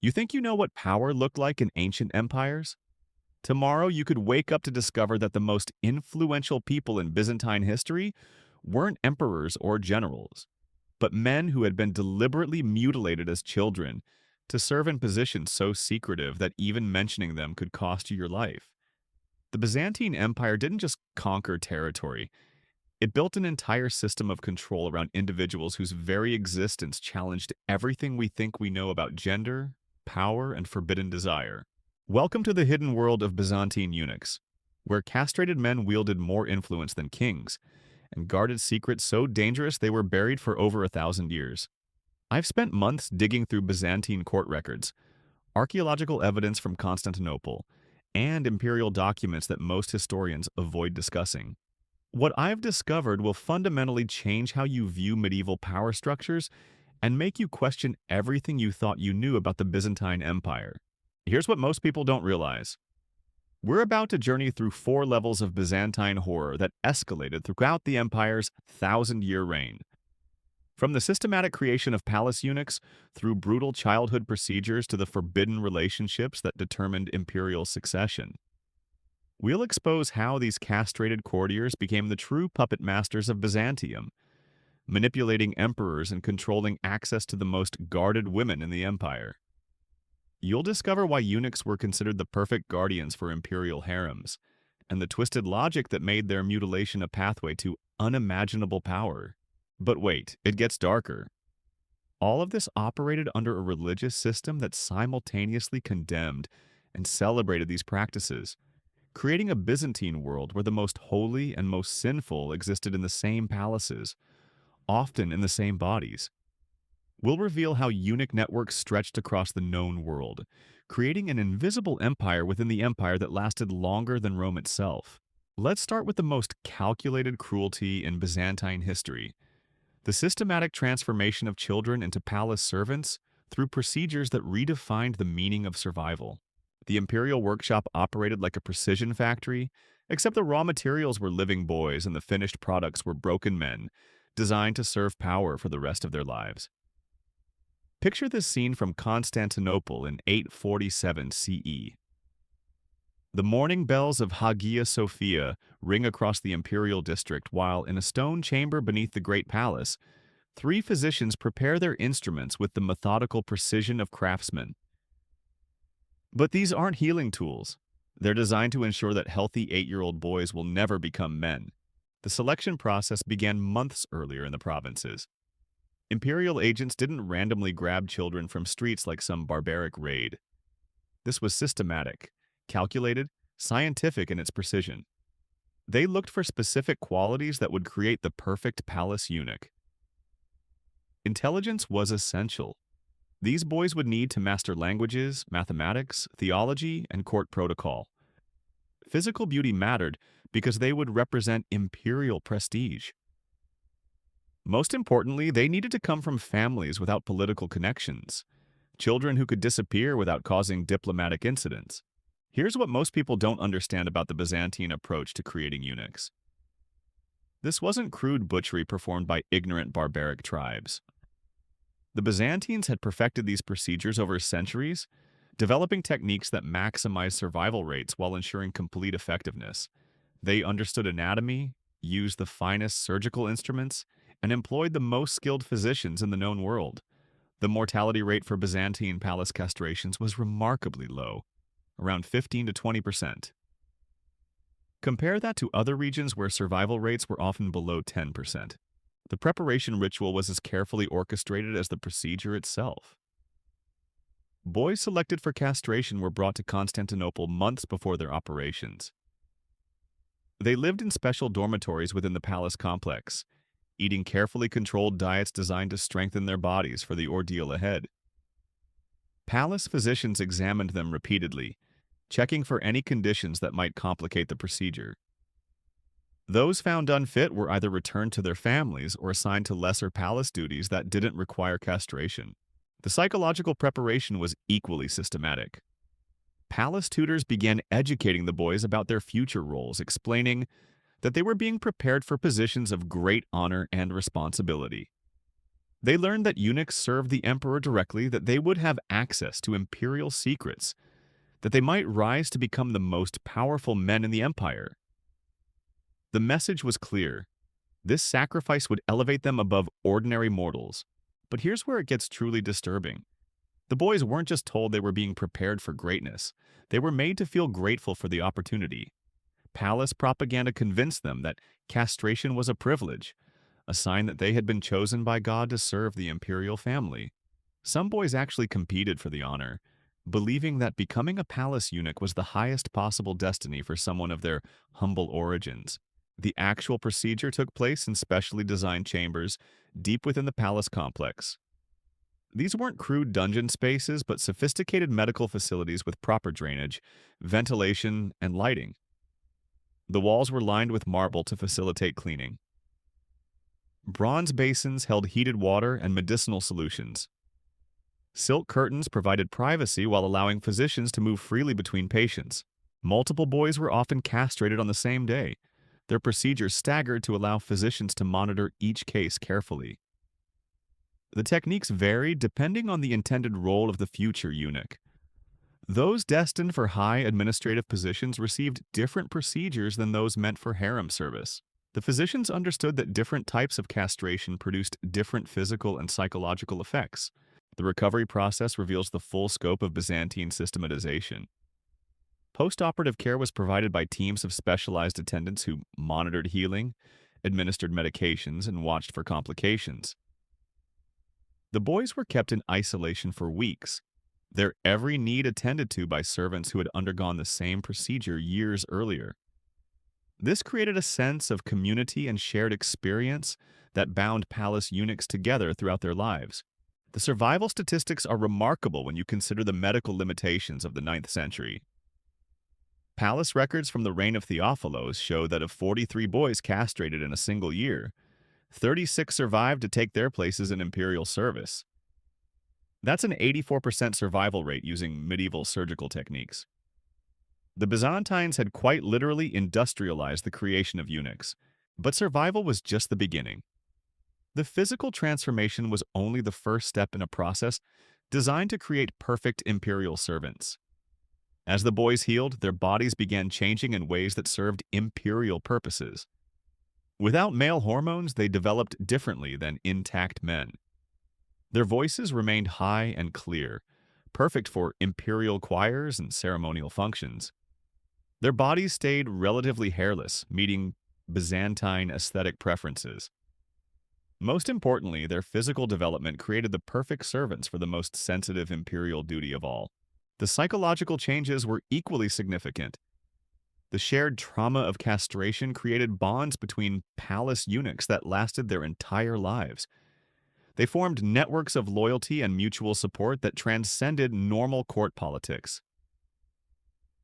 You think you know what power looked like in ancient empires? Tomorrow you could wake up to discover that the most influential people in Byzantine history weren't emperors or generals, but men who had been deliberately mutilated as children to serve in positions so secretive that even mentioning them could cost you your life. The Byzantine Empire didn't just conquer territory, it built an entire system of control around individuals whose very existence challenged everything we think we know about gender, power, and forbidden desire. Welcome to the hidden world of Byzantine eunuchs, where castrated men wielded more influence than kings and guarded secrets so dangerous they were buried for over 1,000 years. I've spent months digging through Byzantine court records, archaeological evidence from Constantinople, and imperial documents that most historians avoid discussing. What I've discovered will fundamentally change how you view medieval power structures and make you question everything you thought you knew about the Byzantine Empire. Here's what most people don't realize. We're about to journey through 4 levels of Byzantine horror that escalated throughout the empire's 1,000-year reign. From the systematic creation of palace eunuchs, through brutal childhood procedures to the forbidden relationships that determined imperial succession. We'll expose how these castrated courtiers became the true puppet masters of Byzantium, manipulating emperors and controlling access to the most guarded women in the empire. You'll discover why eunuchs were considered the perfect guardians for imperial harems, and the twisted logic that made their mutilation a pathway to unimaginable power. But wait, it gets darker. All of this operated under a religious system that simultaneously condemned and celebrated these practices, creating a Byzantine world where the most holy and most sinful existed in the same palaces, often in the same bodies. We'll reveal how eunuch networks stretched across the known world, creating an invisible empire within the empire that lasted longer than Rome itself. Let's start with the most calculated cruelty in Byzantine history: the systematic transformation of children into palace servants through procedures that redefined the meaning of survival. The imperial workshop operated like a precision factory, except the raw materials were living boys and the finished products were broken men, designed to serve power for the rest of their lives. Picture this scene from Constantinople in 847 CE. The morning bells of Hagia Sophia ring across the imperial district while, in a stone chamber beneath the great palace, 3 physicians prepare their instruments with the methodical precision of craftsmen. But these aren't healing tools. They're designed to ensure that healthy 8-year-old boys will never become men. The selection process began months earlier in the provinces. Imperial agents didn't randomly grab children from streets like some barbaric raid. This was systematic, calculated, scientific in its precision. They looked for specific qualities that would create the perfect palace eunuch. Intelligence was essential. These boys would need to master languages, mathematics, theology, and court protocol. Physical beauty mattered because they would represent imperial prestige. Most importantly, they needed to come from families without political connections, children who could disappear without causing diplomatic incidents. Here's what most people don't understand about the Byzantine approach to creating eunuchs. This wasn't crude butchery performed by ignorant barbaric tribes. The Byzantines had perfected these procedures over centuries, developing techniques that maximize survival rates while ensuring complete effectiveness. They understood anatomy, used the finest surgical instruments, and employed the most skilled physicians in the known world. The mortality rate for Byzantine palace castrations was remarkably low, around 15 to 20%. Compare that to other regions where survival rates were often below 10%. The preparation ritual was as carefully orchestrated as the procedure itself. Boys selected for castration were brought to Constantinople months before their operations. They lived in special dormitories within the palace complex, eating carefully controlled diets designed to strengthen their bodies for the ordeal ahead. Palace physicians examined them repeatedly, checking for any conditions that might complicate the procedure. Those found unfit were either returned to their families or assigned to lesser palace duties that didn't require castration. The psychological preparation was equally systematic. Palace tutors began educating the boys about their future roles, explaining that they were being prepared for positions of great honor and responsibility. They learned that eunuchs served the emperor directly, that they would have access to imperial secrets, that they might rise to become the most powerful men in the empire. The message was clear. This sacrifice would elevate them above ordinary mortals. But here's where it gets truly disturbing. The boys weren't just told they were being prepared for greatness. They were made to feel grateful for the opportunity. Palace propaganda convinced them that castration was a privilege, a sign that they had been chosen by God to serve the imperial family. Some boys actually competed for the honor, believing that becoming a palace eunuch was the highest possible destiny for someone of their humble origins. The actual procedure took place in specially designed chambers deep within the palace complex. These weren't crude dungeon spaces, but sophisticated medical facilities with proper drainage, ventilation, and lighting. The walls were lined with marble to facilitate cleaning. Bronze basins held heated water and medicinal solutions. Silk curtains provided privacy while allowing physicians to move freely between patients. Multiple boys were often castrated on the same day, their procedures staggered to allow physicians to monitor each case carefully. The techniques varied depending on the intended role of the future eunuch. Those destined for high administrative positions received different procedures than those meant for harem service. The physicians understood that different types of castration produced different physical and psychological effects. The recovery process reveals the full scope of Byzantine systematization. Post-operative care was provided by teams of specialized attendants who monitored healing, administered medications, and watched for complications. The boys were kept in isolation for weeks, their every need attended to by servants who had undergone the same procedure years earlier. This created a sense of community and shared experience that bound palace eunuchs together throughout their lives. The survival statistics are remarkable when you consider the medical limitations of the 9th century. Palace records from the reign of Theophilos show that of 43 boys castrated in a single year, 36 survived to take their places in imperial service. That's an 84% survival rate using medieval surgical techniques. The Byzantines had quite literally industrialized the creation of eunuchs, but survival was just the beginning. The physical transformation was only the first step in a process designed to create perfect imperial servants. As the boys healed, their bodies began changing in ways that served imperial purposes. Without male hormones, they developed differently than intact men. Their voices remained high and clear, perfect for imperial choirs and ceremonial functions. Their bodies stayed relatively hairless, meeting Byzantine aesthetic preferences. Most importantly, their physical development created the perfect servants for the most sensitive imperial duty of all. The psychological changes were equally significant. The shared trauma of castration created bonds between palace eunuchs that lasted their entire lives. They formed networks of loyalty and mutual support that transcended normal court politics.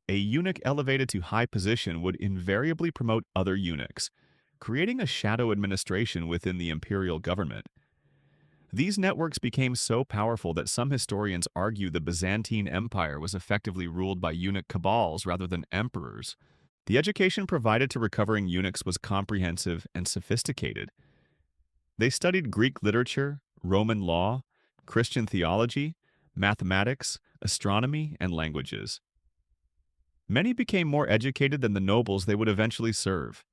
A eunuch elevated to high position would invariably promote other eunuchs, creating a shadow administration within the imperial government. These networks became so powerful that some historians argue the Byzantine Empire was effectively ruled by eunuch cabals rather than emperors. The education provided to recovering eunuchs was comprehensive and sophisticated. They studied Greek literature, Roman law, Christian theology, mathematics, astronomy, and languages. Many became more educated than the nobles they would eventually serve.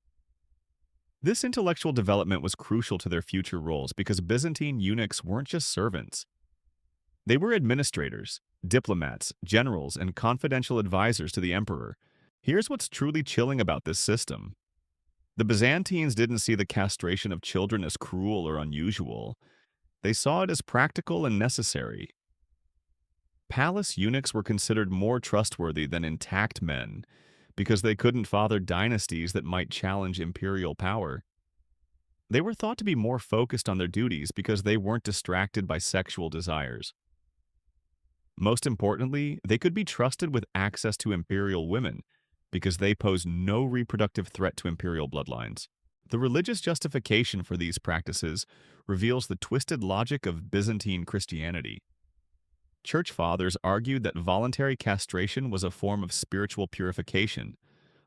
This intellectual development was crucial to their future roles because Byzantine eunuchs weren't just servants. They were administrators, diplomats, generals, and confidential advisors to the emperor. Here's what's truly chilling about this system. The Byzantines didn't see the castration of children as cruel or unusual. They saw it as practical and necessary. Palace eunuchs were considered more trustworthy than intact men because they couldn't father dynasties that might challenge imperial power. They were thought to be more focused on their duties because they weren't distracted by sexual desires. Most importantly, they could be trusted with access to imperial women because they posed no reproductive threat to imperial bloodlines. The religious justification for these practices reveals the twisted logic of Byzantine Christianity. Church fathers argued that voluntary castration was a form of spiritual purification,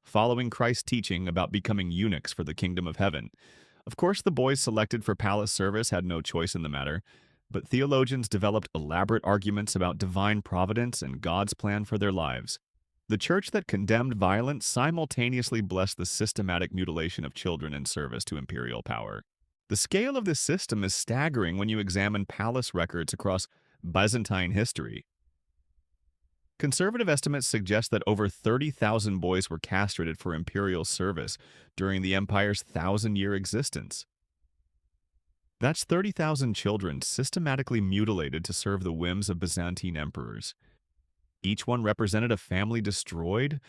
following Christ's teaching about becoming eunuchs for the kingdom of heaven. Of course, the boys selected for palace service had no choice in the matter, but theologians developed elaborate arguments about divine providence and God's plan for their lives. The church that condemned violence simultaneously blessed the systematic mutilation of children in service to imperial power. The scale of this system is staggering when you examine palace records across Byzantine history. Conservative estimates suggest that over 30,000 boys were castrated for imperial service during the empire's thousand-year existence. That's 30,000 children systematically mutilated to serve the whims of Byzantine emperors. Each one represented a family destroyed,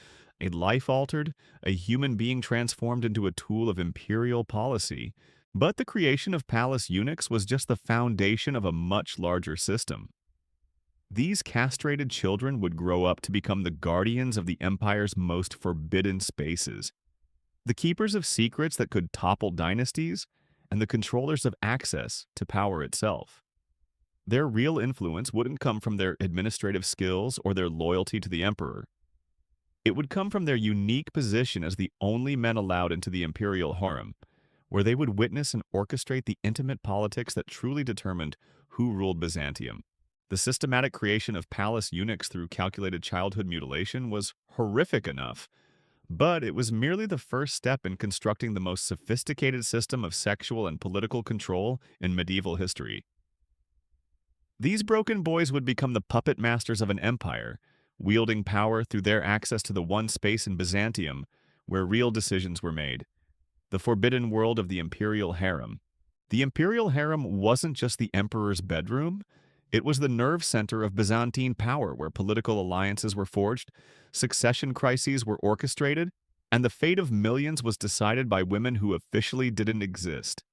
a life altered, a human being transformed into a tool of imperial policy. But the creation of palace eunuchs was just the foundation of a much larger system. These castrated children would grow up to become the guardians of the empire's most forbidden spaces, the keepers of secrets that could topple dynasties, and the controllers of access to power itself. Their real influence wouldn't come from their administrative skills or their loyalty to the emperor. It would come from their unique position as the only men allowed into the imperial harem, where they would witness and orchestrate the intimate politics that truly determined who ruled Byzantium. The systematic creation of palace eunuchs through calculated childhood mutilation was horrific enough, but it was merely the first step in constructing the most sophisticated system of sexual and political control in medieval history. These broken boys would become the puppet masters of an empire, wielding power through their access to the one space in Byzantium where real decisions were made, the forbidden world of the imperial harem. The imperial harem wasn't just the emperor's bedroom. It was the nerve center of Byzantine power where political alliances were forged, succession crises were orchestrated, and the fate of millions was decided by women who officially didn't exist.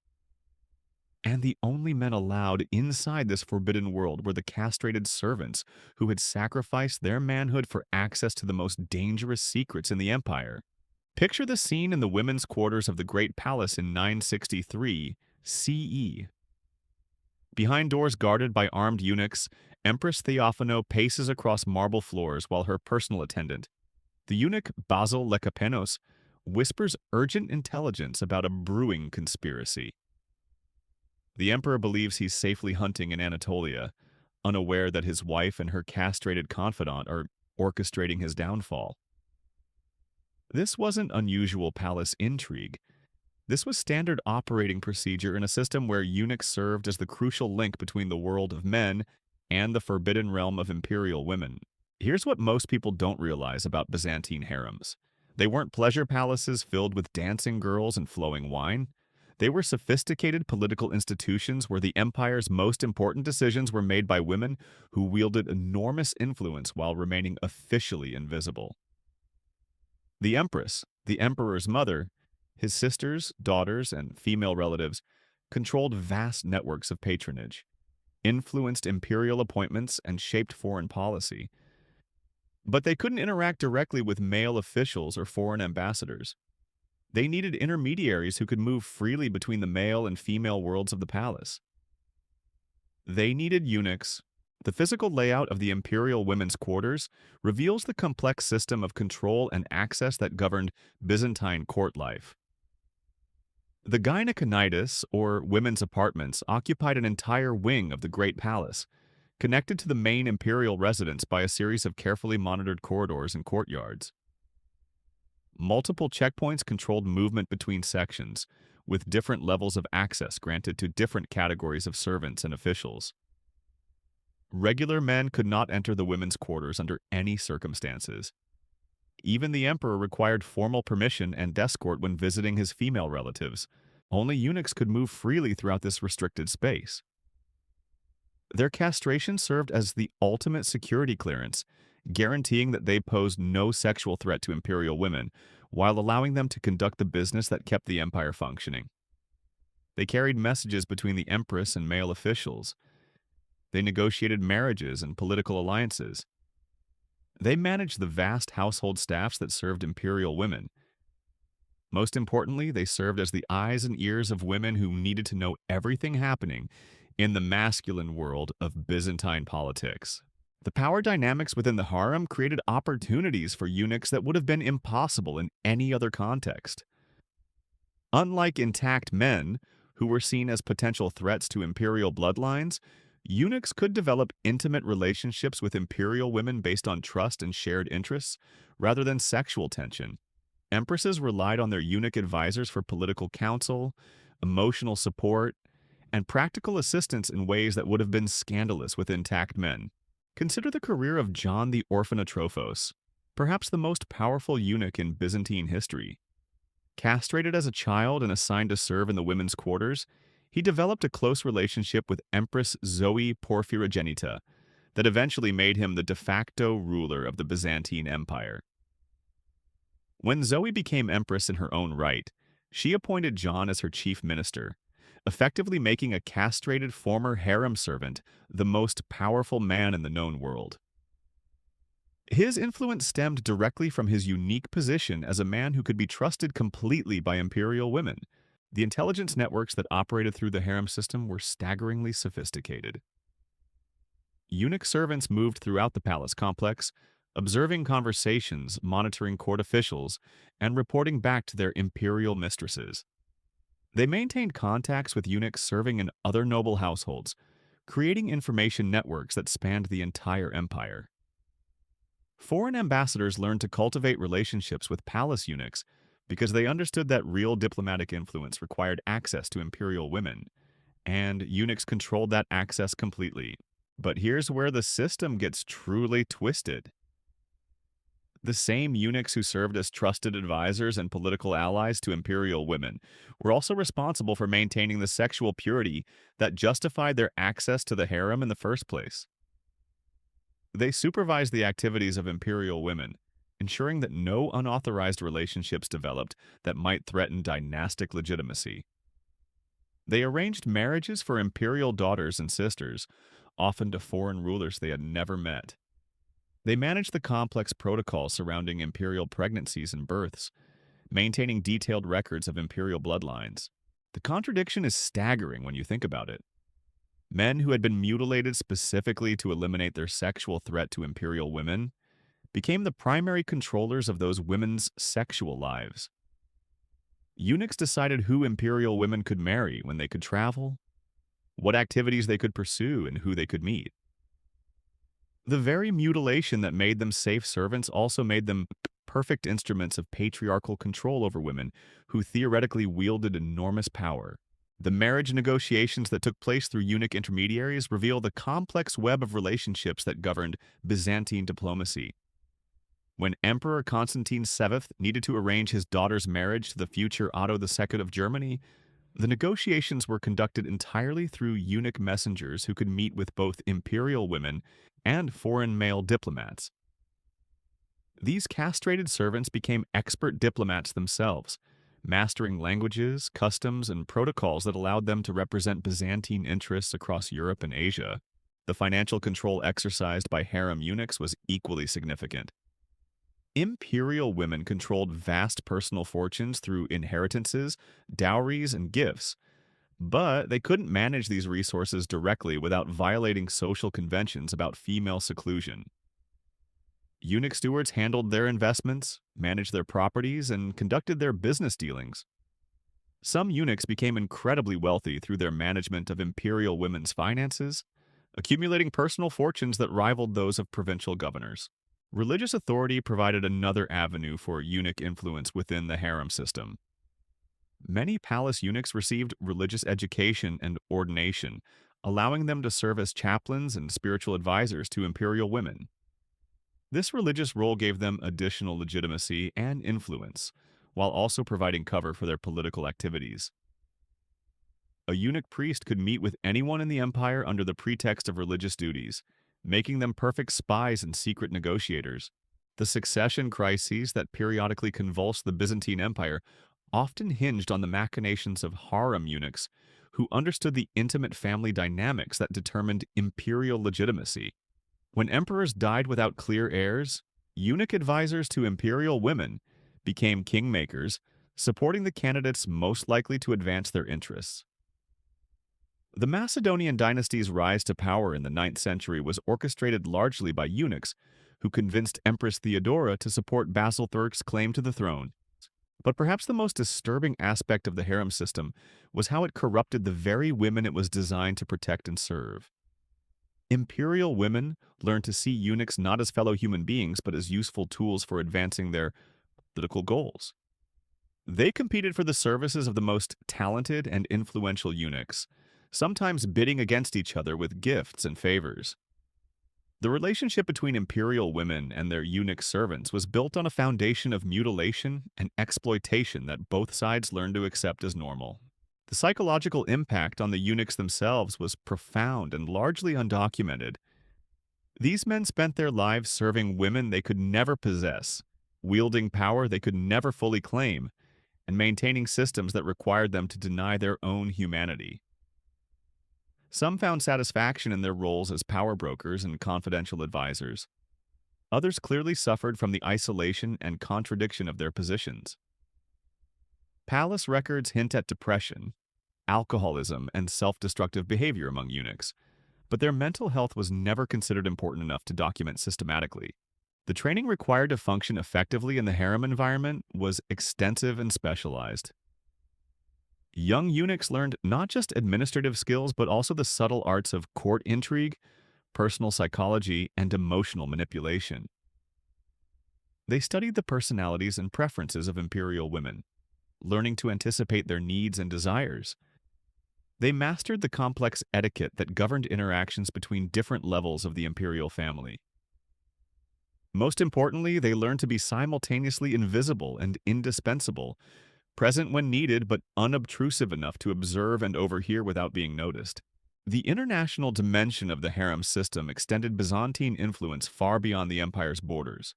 And the only men allowed inside this forbidden world were the castrated servants who had sacrificed their manhood for access to the most dangerous secrets in the empire. Picture the scene in the women's quarters of the Great Palace in 963 CE. Behind doors guarded by armed eunuchs, Empress Theophano paces across marble floors while her personal attendant, the eunuch Basil Lekapenos, whispers urgent intelligence about a brewing conspiracy. The emperor believes he's safely hunting in Anatolia, unaware that his wife and her castrated confidant are orchestrating his downfall. This wasn't unusual palace intrigue. This was standard operating procedure in a system where eunuchs served as the crucial link between the world of men and the forbidden realm of imperial women. Here's what most people don't realize about Byzantine harems. They weren't pleasure palaces filled with dancing girls and flowing wine. They were sophisticated political institutions where the empire's most important decisions were made by women who wielded enormous influence while remaining officially invisible. The empress, the emperor's mother, his sisters, daughters, and female relatives controlled vast networks of patronage, influenced imperial appointments, and shaped foreign policy. But they couldn't interact directly with male officials or foreign ambassadors. They needed intermediaries who could move freely between the male and female worlds of the palace. They needed eunuchs. The physical layout of the imperial women's quarters reveals the complex system of control and access that governed Byzantine court life. The gyneconitis, or women's apartments, occupied an entire wing of the Great Palace, connected to the main imperial residence by a series of carefully monitored corridors and courtyards. Multiple checkpoints controlled movement between sections, with different levels of access granted to different categories of servants and officials. Regular men could not enter the women's quarters under any circumstances. Even the emperor required formal permission and escort when visiting his female relatives. Only eunuchs could move freely throughout this restricted space. Their castration served as the ultimate security clearance, guaranteeing that they posed no sexual threat to imperial women, while allowing them to conduct the business that kept the empire functioning. They carried messages between the empress and male officials. They negotiated marriages and political alliances. They managed the vast household staffs that served imperial women. Most importantly, they served as the eyes and ears of women who needed to know everything happening in the masculine world of Byzantine politics. The power dynamics within the harem created opportunities for eunuchs that would have been impossible in any other context. Unlike intact men, who were seen as potential threats to imperial bloodlines, eunuchs could develop intimate relationships with imperial women based on trust and shared interests, rather than sexual tension. Empresses relied on their eunuch advisors for political counsel, emotional support, and practical assistance in ways that would have been scandalous with intact men. Consider the career of John the Orphan Atrophos, perhaps the most powerful eunuch in Byzantine history. Castrated as a child and assigned to serve in the women's quarters, he developed a close relationship with Empress Zoe Porphyrogenita that eventually made him the de facto ruler of the Byzantine Empire. When Zoe became empress in her own right, she appointed John as her chief minister, effectively making a castrated former harem servant the most powerful man in the known world. His influence stemmed directly from his unique position as a man who could be trusted completely by imperial women. The intelligence networks that operated through the harem system were staggeringly sophisticated. Eunuch servants moved throughout the palace complex, observing conversations, monitoring court officials, and reporting back to their imperial mistresses. They maintained contacts with eunuchs serving in other noble households, creating information networks that spanned the entire empire. Foreign ambassadors learned to cultivate relationships with palace eunuchs because they understood that real diplomatic influence required access to imperial women, and eunuchs controlled that access completely. But here's where the system gets truly twisted. The same eunuchs who served as trusted advisors and political allies to imperial women were also responsible for maintaining the sexual purity that justified their access to the harem in the first place. They supervised the activities of imperial women, ensuring that no unauthorized relationships developed that might threaten dynastic legitimacy. They arranged marriages for imperial daughters and sisters, often to foreign rulers they had never met. They managed the complex protocols surrounding imperial pregnancies and births, maintaining detailed records of imperial bloodlines. The contradiction is staggering when you think about it. Men who had been mutilated specifically to eliminate their sexual threat to imperial women became the primary controllers of those women's sexual lives. Eunuchs decided who imperial women could marry, when they could travel, what activities they could pursue, and who they could meet. The very mutilation that made them safe servants also made them perfect instruments of patriarchal control over women who theoretically wielded enormous power. The marriage negotiations that took place through eunuch intermediaries reveal the complex web of relationships that governed Byzantine diplomacy. When Emperor Constantine VII needed to arrange his daughter's marriage to the future Otto II of Germany, the negotiations were conducted entirely through eunuch messengers who could meet with both imperial women and foreign male diplomats. These castrated servants became expert diplomats themselves, mastering languages, customs, and protocols that allowed them to represent Byzantine interests across Europe and Asia. The financial control exercised by harem eunuchs was equally significant. Imperial women controlled vast personal fortunes through inheritances, dowries, and gifts, but they couldn't manage these resources directly without violating social conventions about female seclusion. Eunuch stewards handled their investments, managed their properties, and conducted their business dealings. Some eunuchs became incredibly wealthy through their management of imperial women's finances, accumulating personal fortunes that rivaled those of provincial governors. Religious authority provided another avenue for eunuch influence within the harem system. Many palace eunuchs received religious education and ordination, allowing them to serve as chaplains and spiritual advisors to imperial women. This religious role gave them additional legitimacy and influence, while also providing cover for their political activities. A eunuch priest could meet with anyone in the empire under the pretext of religious duties, making them perfect spies and secret negotiators. The succession crises that periodically convulsed the Byzantine Empire often hinged on the machinations of harem eunuchs who understood the intimate family dynamics that determined imperial legitimacy. When emperors died without clear heirs, eunuch advisors to imperial women became kingmakers, supporting the candidates most likely to advance their interests. The Macedonian dynasty's rise to power in the 9th century was orchestrated largely by eunuchs who convinced Empress Theodora to support Basil III's claim to the throne. But perhaps the most disturbing aspect of the harem system was how it corrupted the very women it was designed to protect and serve. Imperial women learned to see eunuchs not as fellow human beings, but as useful tools for advancing their political goals. They competed for the services of the most talented and influential eunuchs, sometimes bidding against each other with gifts and favors. The relationship between imperial women and their eunuch servants was built on a foundation of mutilation and exploitation that both sides learned to accept as normal. The psychological impact on the eunuchs themselves was profound and largely undocumented. These men spent their lives serving women they could never possess, wielding power they could never fully claim, and maintaining systems that required them to deny their own humanity. Some found satisfaction in their roles as power brokers and confidential advisors. Others clearly suffered from the isolation and contradiction of their positions. Palace records hint at depression, alcoholism, and self-destructive behavior among eunuchs, but their mental health was never considered important enough to document systematically. The training required to function effectively in the harem environment was extensive and specialized. Young eunuchs learned not just administrative skills, but also the subtle arts of court intrigue, personal psychology, and emotional manipulation. They studied the personalities and preferences of imperial women, learning to anticipate their needs and desires. They mastered the complex etiquette that governed interactions between different levels of the imperial family. Most importantly, they learned to be simultaneously invisible and indispensable, present when needed but unobtrusive enough to observe and overhear without being noticed. The international dimension of the harem system extended Byzantine influence far beyond the empire's borders.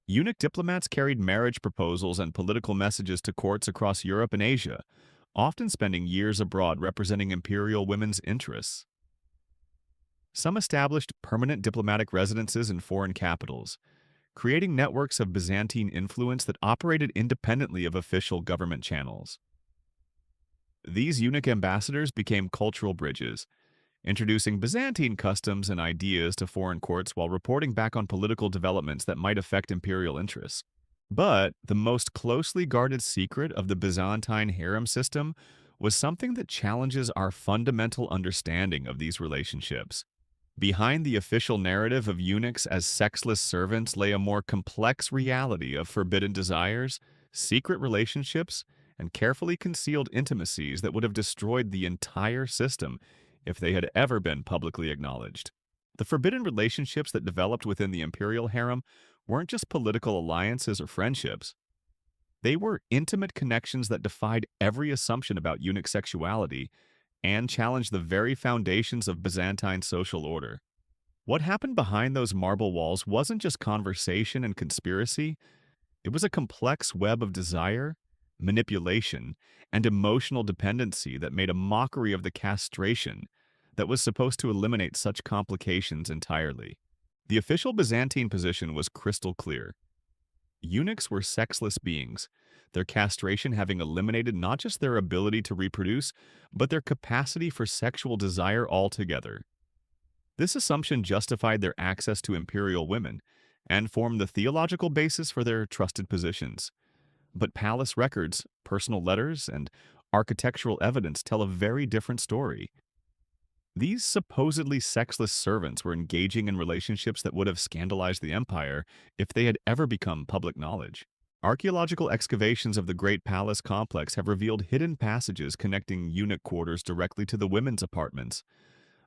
Eunuch diplomats carried marriage proposals and political messages to courts across Europe and Asia, often spending years abroad representing imperial women's interests. Some established permanent diplomatic residences in foreign capitals, creating networks of Byzantine influence that operated independently of official government channels. These eunuch ambassadors became cultural bridges, introducing Byzantine customs and ideas to foreign courts while reporting back on political developments that might affect imperial interests. But the most closely guarded secret of the Byzantine harem system was something that challenges our fundamental understanding of these relationships. Behind the official narrative of eunuchs as sexless servants lay a more complex reality of forbidden desires, secret relationships, and carefully concealed intimacies that would have destroyed the entire system if they had ever been publicly acknowledged. The forbidden relationships that developed within the imperial harem weren't just political alliances or friendships. They were intimate connections that defied every assumption about eunuch sexuality and challenged the very foundations of Byzantine social order. What happened behind those marble walls wasn't just conversation and conspiracy, it was a complex web of desire, manipulation, and emotional dependency that made a mockery of the castration that was supposed to eliminate such complications entirely. The official Byzantine position was crystal clear. Eunuchs were sexless beings, their castration having eliminated not just their ability to reproduce, but their capacity for sexual desire altogether. This assumption justified their access to imperial women and formed the theological basis for their trusted positions. But palace records, personal letters, and architectural evidence tell a very different story. These supposedly sexless servants were engaging in relationships that would have scandalized the empire if they had ever become public knowledge. Archaeological excavations of the Great Palace complex have revealed hidden passages connecting eunuch quarters directly to the women's apartments,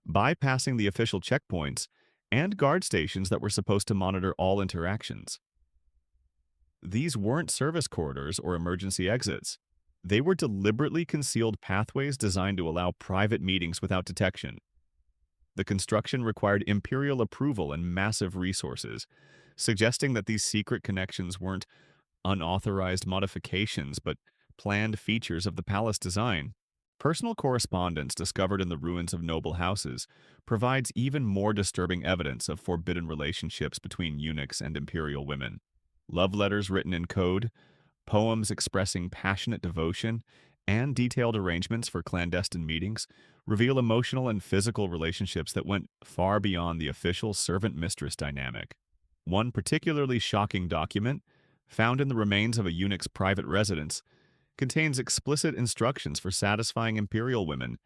bypassing the official checkpoints and guard stations that were supposed to monitor all interactions. These weren't service corridors or emergency exits. They were deliberately concealed pathways designed to allow private meetings without detection. The construction required imperial approval and massive resources, suggesting that these secret connections weren't unauthorized modifications but planned features of the palace design. Personal correspondence discovered in the ruins of noble houses provides even more disturbing evidence of forbidden relationships between eunuchs and imperial women. Love letters written in code, poems expressing passionate devotion, and detailed arrangements for clandestine meetings reveal emotional and physical relationships that went far beyond the official servant-mistress dynamic. One particularly shocking document, found in the remains of a eunuch's private residence, contains explicit instructions for satisfying imperial women,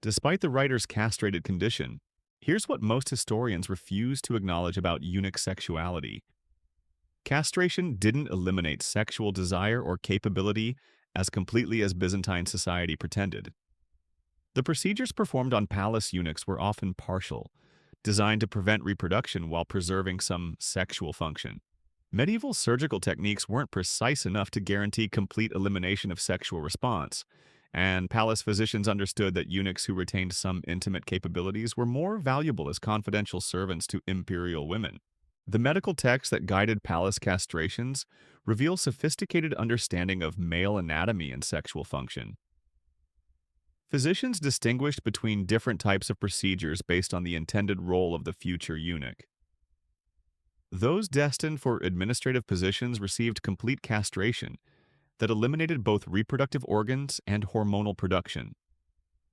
despite the writer's castrated condition. Here's what most historians refuse to acknowledge about eunuch sexuality. Castration didn't eliminate sexual desire or capability as completely as Byzantine society pretended. The procedures performed on palace eunuchs were often partial, designed to prevent reproduction while preserving some sexual function. Medieval surgical techniques weren't precise enough to guarantee complete elimination of sexual response, and palace physicians understood that eunuchs who retained some intimate capabilities were more valuable as confidential servants to imperial women. The medical texts that guided palace castrations reveal sophisticated understanding of male anatomy and sexual function. Physicians distinguished between different types of procedures based on the intended role of the future eunuch. Those destined for administrative positions received complete castration that eliminated both reproductive organs and hormonal production.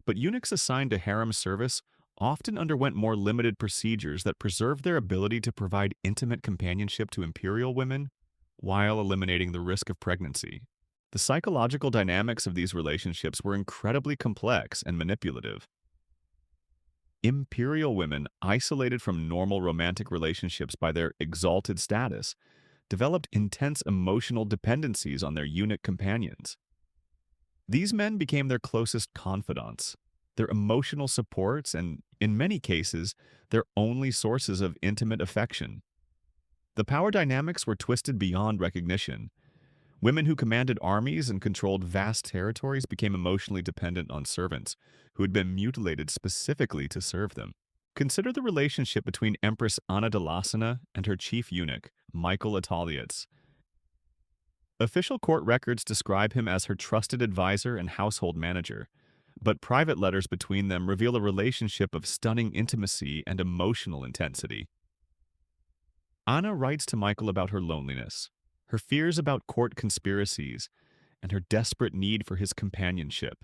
But eunuchs assigned to harem service often underwent more limited procedures that preserved their ability to provide intimate companionship to imperial women while eliminating the risk of pregnancy. The psychological dynamics of these relationships were incredibly complex and manipulative. Imperial women, isolated from normal romantic relationships by their exalted status, developed intense emotional dependencies on their eunuch companions. These men became their closest confidants, their emotional supports, and, in many cases, their only sources of intimate affection. The power dynamics were twisted beyond recognition. Women who commanded armies and controlled vast territories became emotionally dependent on servants who had been mutilated specifically to serve them. Consider the relationship between Empress Anna de Lassana and her chief eunuch, Michael Italiotes. Official court records describe him as her trusted advisor and household manager, but private letters between them reveal a relationship of stunning intimacy and emotional intensity. Anna writes to Michael about her loneliness, her fears about court conspiracies, and her desperate need for his companionship.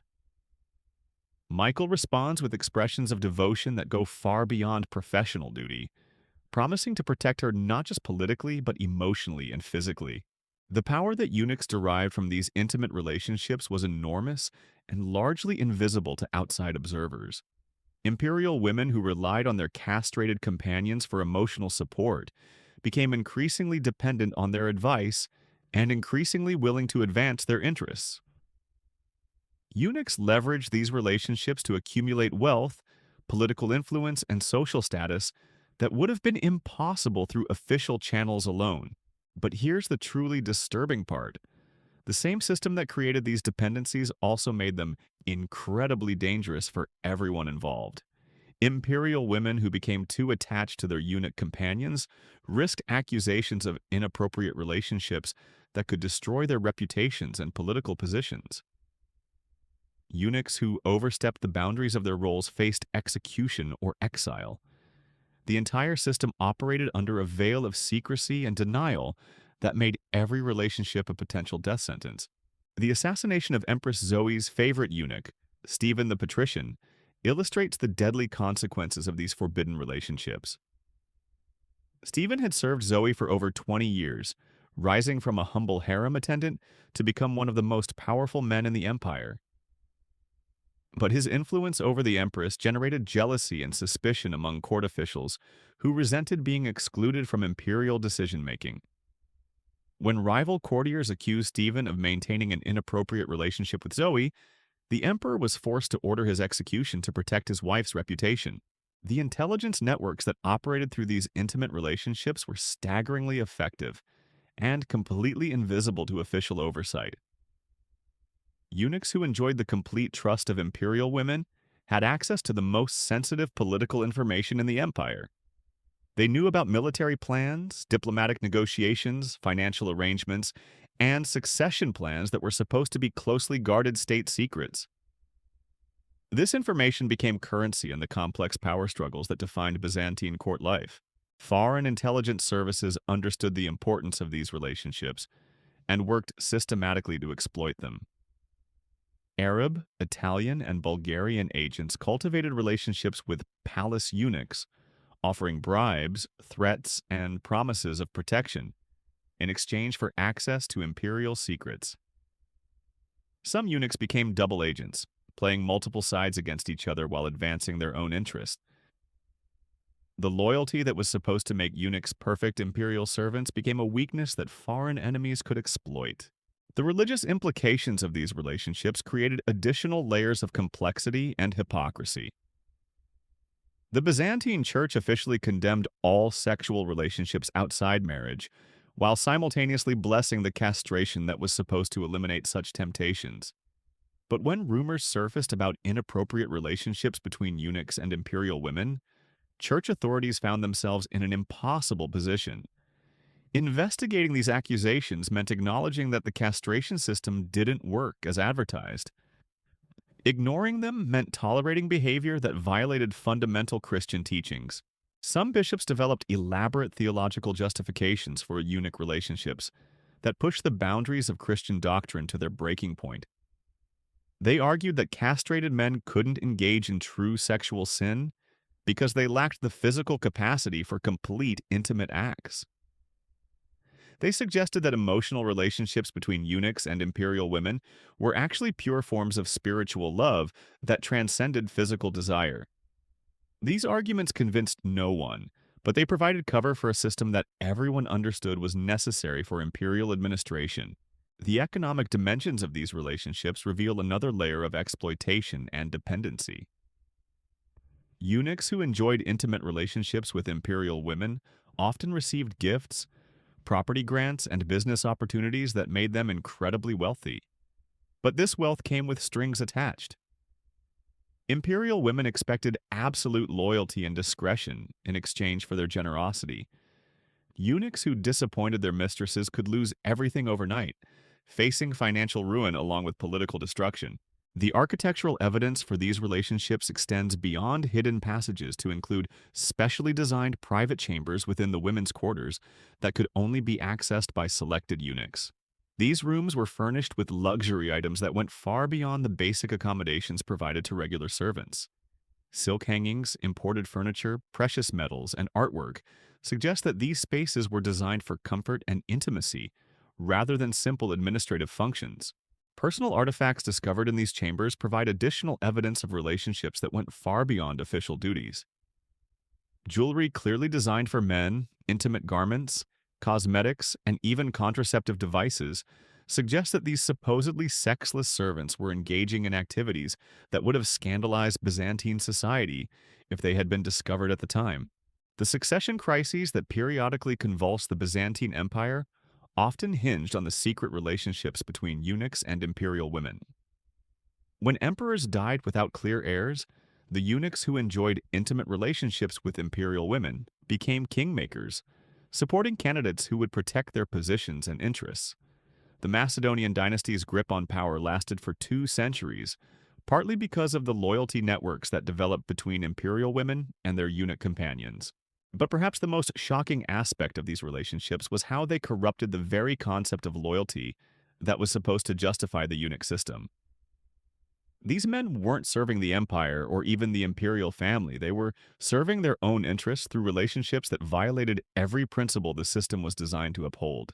Michael responds with expressions of devotion that go far beyond professional duty, promising to protect her not just politically but emotionally and physically. The power that eunuchs derived from these intimate relationships was enormous and largely invisible to outside observers. Imperial women who relied on their castrated companions for emotional support became increasingly dependent on their advice and increasingly willing to advance their interests. Eunuchs leveraged these relationships to accumulate wealth, political influence, and social status that would have been impossible through official channels alone. But here's the truly disturbing part. The same system that created these dependencies also made them incredibly dangerous for everyone involved. Imperial women who became too attached to their eunuch companions risked accusations of inappropriate relationships that could destroy their reputations and political positions. Eunuchs who overstepped the boundaries of their roles faced execution or exile. The entire system operated under a veil of secrecy and denial that made every relationship a potential death sentence. The assassination of Empress Zoe's favorite eunuch, Stephen the Patrician, illustrates the deadly consequences of these forbidden relationships. Stephen had served Zoe for over 20 years, rising from a humble harem attendant to become one of the most powerful men in the empire. But his influence over the empress generated jealousy and suspicion among court officials who resented being excluded from imperial decision-making. When rival courtiers accused Stephen of maintaining an inappropriate relationship with Zoe, the emperor was forced to order his execution to protect his wife's reputation. The intelligence networks that operated through these intimate relationships were staggeringly effective and completely invisible to official oversight. Eunuchs who enjoyed the complete trust of imperial women had access to the most sensitive political information in the empire. They knew about military plans, diplomatic negotiations, financial arrangements, and succession plans that were supposed to be closely guarded state secrets. This information became currency in the complex power struggles that defined Byzantine court life. Foreign intelligence services understood the importance of these relationships and worked systematically to exploit them. Arab, Italian, and Bulgarian agents cultivated relationships with palace eunuchs, offering bribes, threats, and promises of protection. in exchange for access to imperial secrets. Some eunuchs became double agents, playing multiple sides against each other while advancing their own interests. The loyalty that was supposed to make eunuchs perfect imperial servants became a weakness that foreign enemies could exploit. The religious implications of these relationships created additional layers of complexity and hypocrisy. The Byzantine Church officially condemned all sexual relationships outside marriage, while simultaneously blessing the castration that was supposed to eliminate such temptations. But when rumors surfaced about inappropriate relationships between eunuchs and imperial women, church authorities found themselves in an impossible position. Investigating these accusations meant acknowledging that the castration system didn't work as advertised. Ignoring them meant tolerating behavior that violated fundamental Christian teachings. Some bishops developed elaborate theological justifications for eunuch relationships that pushed the boundaries of Christian doctrine to their breaking point. They argued that castrated men couldn't engage in true sexual sin because they lacked the physical capacity for complete intimate acts. They suggested that emotional relationships between eunuchs and imperial women were actually pure forms of spiritual love that transcended physical desire. These arguments convinced no one, but they provided cover for a system that everyone understood was necessary for imperial administration. The economic dimensions of these relationships reveal another layer of exploitation and dependency. Eunuchs who enjoyed intimate relationships with imperial women often received gifts, property grants, and business opportunities that made them incredibly wealthy. But this wealth came with strings attached. Imperial women expected absolute loyalty and discretion in exchange for their generosity. Eunuchs who disappointed their mistresses could lose everything overnight, facing financial ruin along with political destruction. The architectural evidence for these relationships extends beyond hidden passages to include specially designed private chambers within the women's quarters that could only be accessed by selected eunuchs. These rooms were furnished with luxury items that went far beyond the basic accommodations provided to regular servants. Silk hangings, imported furniture, precious metals, and artwork suggest that these spaces were designed for comfort and intimacy rather than simple administrative functions. Personal artifacts discovered in these chambers provide additional evidence of relationships that went far beyond official duties. Jewelry clearly designed for men, intimate garments, cosmetics, and even contraceptive devices suggest that these supposedly sexless servants were engaging in activities that would have scandalized Byzantine society if they had been discovered at the time. The succession crises that periodically convulsed the Byzantine Empire often hinged on the secret relationships between eunuchs and imperial women. When emperors died without clear heirs, the eunuchs who enjoyed intimate relationships with imperial women became kingmakers, supporting candidates who would protect their positions and interests. The Macedonian dynasty's grip on power lasted for 2 centuries, partly because of the loyalty networks that developed between imperial women and their eunuch companions. But perhaps the most shocking aspect of these relationships was how they corrupted the very concept of loyalty that was supposed to justify the eunuch system. These men weren't serving the empire or even the imperial family. They were serving their own interests through relationships that violated every principle the system was designed to uphold.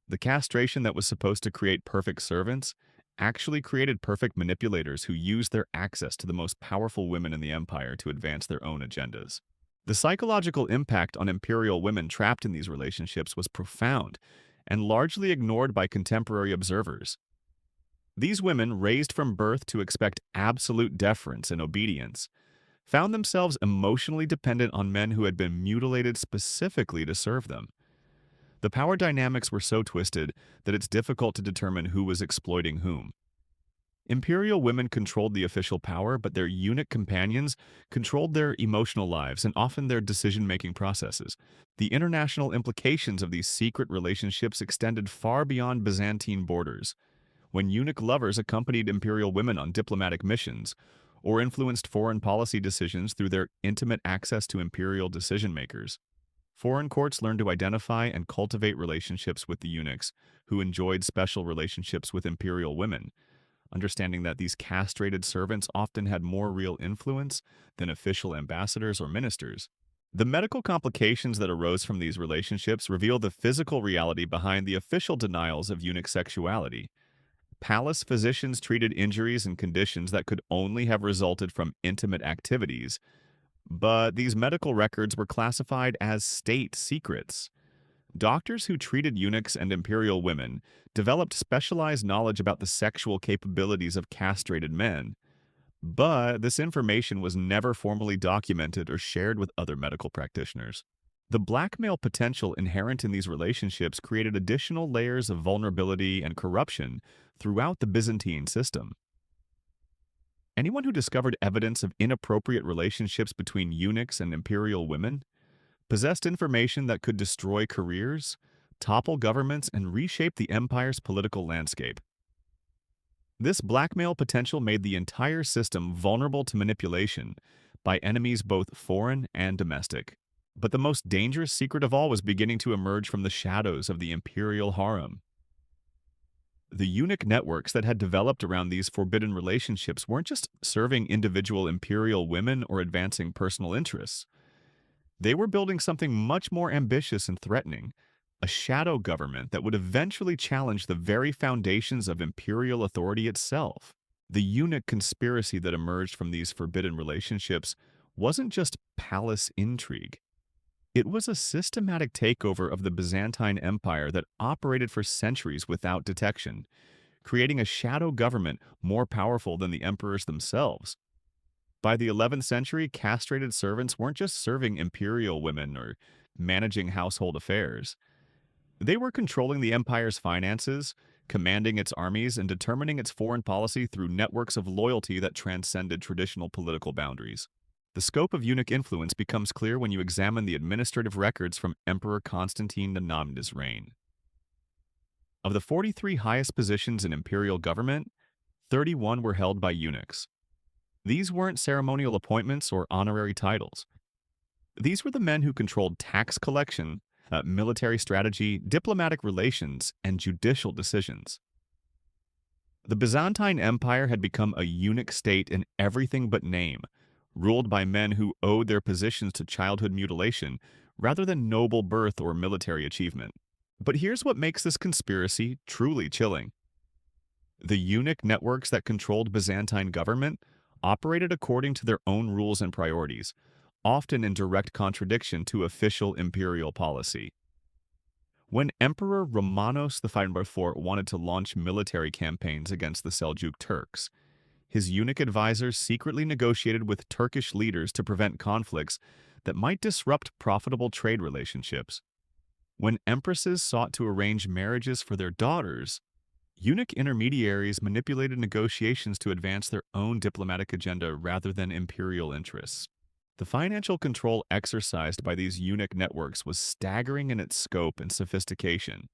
The castration that was supposed to create perfect servants actually created perfect manipulators who used their access to the most powerful women in the empire to advance their own agendas. The psychological impact on imperial women trapped in these relationships was profound and largely ignored by contemporary observers. These women, raised from birth to expect absolute deference and obedience, found themselves emotionally dependent on men who had been mutilated specifically to serve them. The power dynamics were so twisted that it's difficult to determine who was exploiting whom. Imperial women controlled the official power, but their eunuch companions controlled their emotional lives and often their decision-making processes. The international implications of these secret relationships extended far beyond Byzantine borders. When eunuch lovers accompanied imperial women on diplomatic missions, or influenced foreign policy decisions through their intimate access to imperial decision-makers, foreign courts learned to identify and cultivate relationships with the eunuchs who enjoyed special relationships with imperial women, understanding that these castrated servants often had more real influence than official ambassadors or ministers. The medical complications that arose from these relationships reveal the physical reality behind the official denials of eunuch sexuality. Palace physicians treated injuries and conditions that could only have resulted from intimate activities, but these medical records were classified as state secrets. Doctors who treated eunuchs and imperial women developed specialized knowledge about the sexual capabilities of castrated men, but this information was never formally documented or shared with other medical practitioners. The blackmail potential inherent in these relationships created additional layers of vulnerability and corruption throughout the Byzantine system. Anyone who discovered evidence of inappropriate relationships between eunuchs and imperial women possessed information that could destroy careers, topple governments, and reshape the empire's political landscape. This blackmail potential made the entire system vulnerable to manipulation by enemies both foreign and domestic. But the most dangerous secret of all was beginning to emerge from the shadows of the imperial harem. The eunuch networks that had developed around these forbidden relationships weren't just serving individual imperial women or advancing personal interests. They were building something much more ambitious and threatening, a shadow government that would eventually challenge the very foundations of imperial authority itself. The eunuch conspiracy that emerged from these forbidden relationships wasn't just palace intrigue. It was a systematic takeover of the Byzantine Empire that operated for centuries without detection, creating a shadow government more powerful than the emperors themselves. By the 11th century, castrated servants weren't just serving imperial women or managing household affairs. They were controlling the empire's finances, commanding its armies, and determining its foreign policy through networks of loyalty that transcended traditional political boundaries. The scope of eunuch influence becomes clear when you examine the administrative records from Emperor Constantine's reign. Of the 43 highest positions in imperial government, 31 were held by eunuchs. These weren't ceremonial appointments or honorary titles. These were the men who controlled tax collection, military strategy, diplomatic relations, and judicial decisions. The Byzantine Empire had become a eunuch state in everything but name, ruled by men who owed their positions to childhood mutilation rather than noble birth or military achievement. But here's what makes this conspiracy truly chilling. The eunuch networks that controlled Byzantine government operated according to their own rules and priorities, often in direct contradiction to official imperial policy. When Emperor Romanos IV wanted to launch military campaigns against the Seljuk Turks, his eunuch advisors secretly negotiated with Turkish leaders to prevent conflicts that might disrupt profitable trade relationships. When empresses sought to arrange marriages for their daughters, eunuch intermediaries manipulated negotiations to advance their own diplomatic agenda rather than imperial interests. The financial control exercised by these eunuch networks was staggering in its scope and sophistication.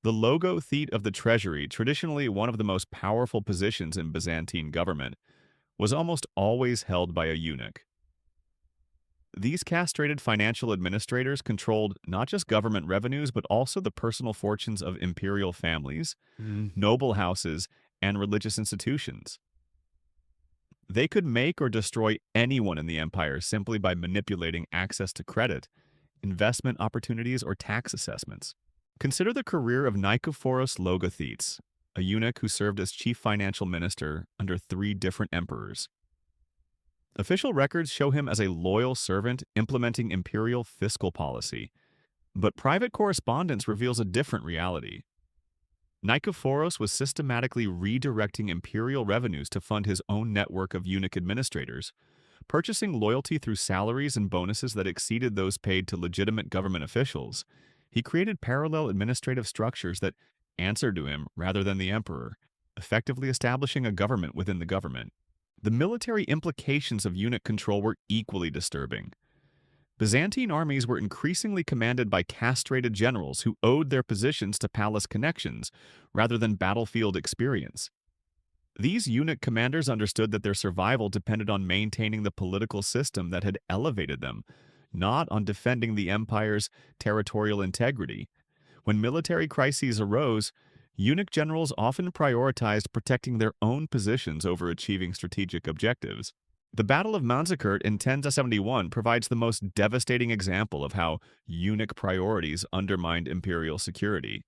The logothete of the treasury, traditionally one of the most powerful positions in Byzantine government, was almost always held by a eunuch. These castrated financial administrators controlled not just government revenues, but also the personal fortunes of imperial families, noble houses, and religious institutions. They could make or destroy anyone in the empire simply by manipulating access to credit, investment opportunities, or tax assessments. Consider the career of Nikephoros Logothetes, a eunuch who served as chief financial minister under 3 different emperors. Official records show him as a loyal servant implementing imperial fiscal policy, but private correspondence reveals a different reality. Nikephoros was systematically redirecting imperial revenues to fund his own network of eunuch administrators, purchasing loyalty through salaries and bonuses that exceeded those paid to legitimate government officials. He created parallel administrative structures that answered to him rather than the emperor, effectively establishing a government within the government. The military implications of eunuch control were equally disturbing. Byzantine armies were increasingly commanded by castrated generals who owed their positions to palace connections rather than battlefield experience. These eunuch commanders understood that their survival depended on maintaining the political system that had elevated them, not on defending the empire's territorial integrity. When military crises arose, eunuch generals often prioritized protecting their own positions over achieving strategic objectives. The Battle of Manzikert in 1071 provides the most devastating example of how eunuch priorities undermined imperial security.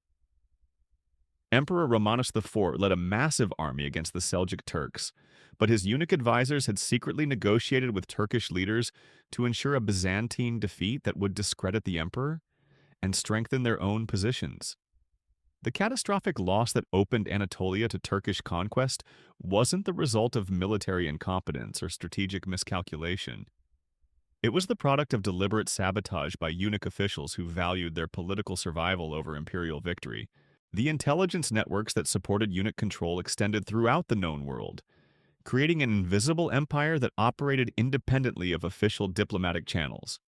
Emperor Romanus IV led a massive army against the Seljuk Turks, but his eunuch advisors had secretly negotiated with Turkish leaders to ensure a Byzantine defeat that would discredit the emperor and strengthen their own positions. The catastrophic loss that opened Anatolia to Turkish conquest wasn't the result of military incompetence or strategic miscalculation. It was the product of deliberate sabotage by eunuch officials who valued their political survival over imperial victory. The intelligence networks that supported eunuch control extended throughout the known world, creating an invisible empire that operated independently of official diplomatic channels.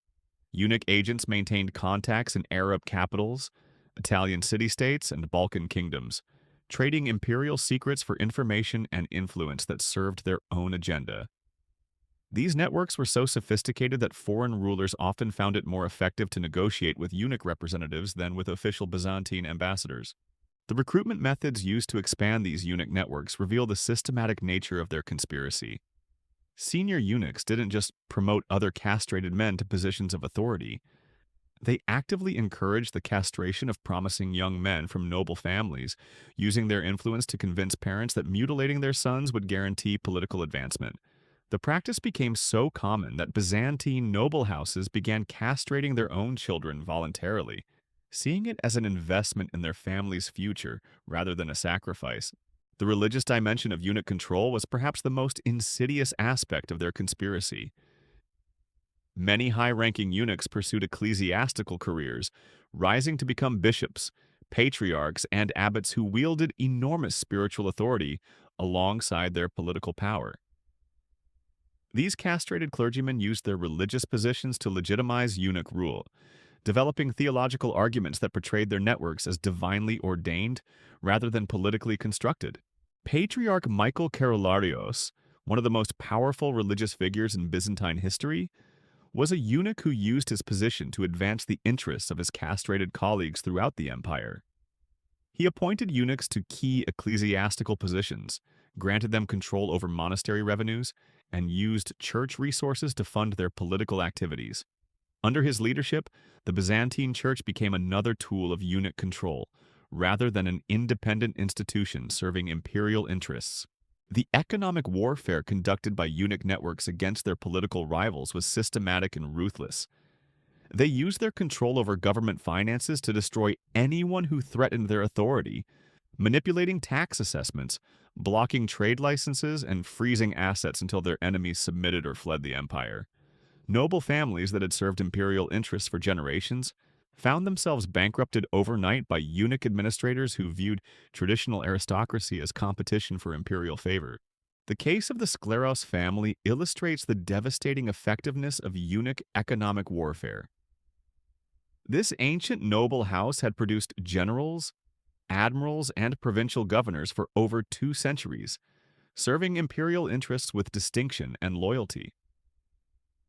Eunuch agents maintained contacts in Arab capitals, Italian city-states, and Balkan kingdoms, trading imperial secrets for information and influence that served their own agenda. These networks were so sophisticated that foreign rulers often found it more effective to negotiate with eunuch representatives than with official Byzantine ambassadors. The recruitment methods used to expand these eunuch networks reveal the systematic nature of their conspiracy. Senior eunuchs didn't just promote other castrated men to positions of authority. They actively encouraged the castration of promising young men from noble families, using their influence to convince parents that mutilating their sons would guarantee political advancement. The practice became so common that Byzantine noble houses began castrating their own children voluntarily, seeing it as an investment in their family's future rather than a sacrifice. The religious dimension of eunuch control was perhaps the most insidious aspect of their conspiracy. Many high-ranking eunuchs pursued ecclesiastical careers, rising to become bishops, patriarchs, and abbots who wielded enormous spiritual authority alongside their political power. These castrated clergymen used their religious positions to legitimize eunuch rule, developing theological arguments that portrayed their networks as divinely ordained rather than politically constructed. Patriarch Michael Kerolarios, one of the most powerful religious figures in Byzantine history, was a eunuch who used his position to advance the interests of his castrated colleagues throughout the empire. He appointed eunuchs to key ecclesiastical positions, granted them control over monastery revenues, and used church resources to fund their political activities. Under his leadership, the Byzantine Church became another tool of eunuch control, rather than an independent institution serving imperial interests. The economic warfare conducted by eunuch networks against their political rivals was systematic and ruthless. They used their control over government finances to destroy anyone who threatened their authority, manipulating tax assessments, blocking trade licenses, and freezing assets until their enemies submitted or fled the empire. Noble families that had served imperial interests for generations found themselves bankrupted overnight by eunuch administrators who viewed traditional aristocracy as competition for imperial favor. The case of the Skleros family illustrates the devastating effectiveness of eunuch economic warfare. This ancient noble house had produced generals, admirals, and provincial governors for over 2 centuries, serving imperial interests with distinction and loyalty.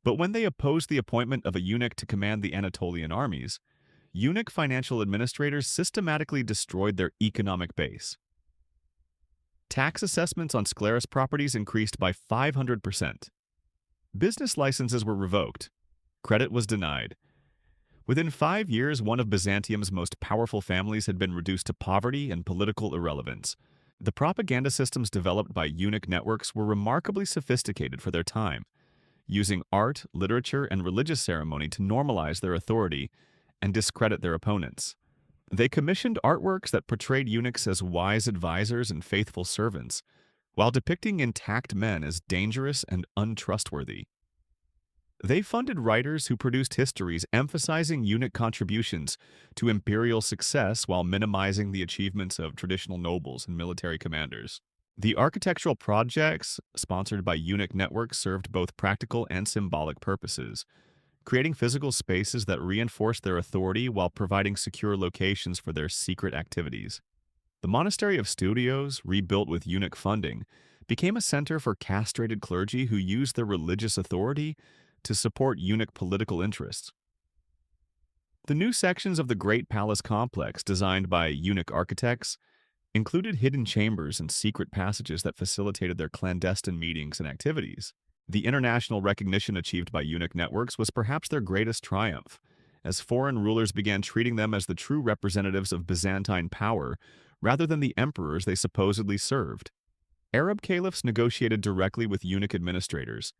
But when they opposed the appointment of a eunuch to command the Anatolian armies, eunuch financial administrators systematically destroyed their economic base. Tax assessments on Skleros properties increased by 500%. Business licenses were revoked. Credit was denied. Within 5 years, one of Byzantium's most powerful families had been reduced to poverty and political irrelevance. The propaganda systems developed by eunuch networks were remarkably sophisticated for their time, using art, literature, and religious ceremony to normalize their authority and discredit their opponents. They commissioned artworks that portrayed eunuchs as wise advisors and faithful servants, while depicting intact men as dangerous and untrustworthy. They funded writers who produced histories emphasizing eunuch contributions to imperial success while minimizing the achievements of traditional nobles and military commanders. The architectural projects sponsored by eunuch networks served both practical and symbolic purposes, creating physical spaces that reinforced their authority while providing secure locations for their secret activities. The Monastery of Studios, rebuilt with eunuch funding, became a center for castrated clergy who used their religious authority to support eunuch political interests. The new sections of the Great Palace complex, designed by eunuch architects, included hidden chambers and secret passages that facilitated their clandestine meetings and activities. The international recognition achieved by eunuch networks was perhaps their greatest triumph, as foreign rulers began treating them as the true representatives of Byzantine power rather than the emperors they supposedly served. Arab caliphs negotiated directly with eunuch administrators,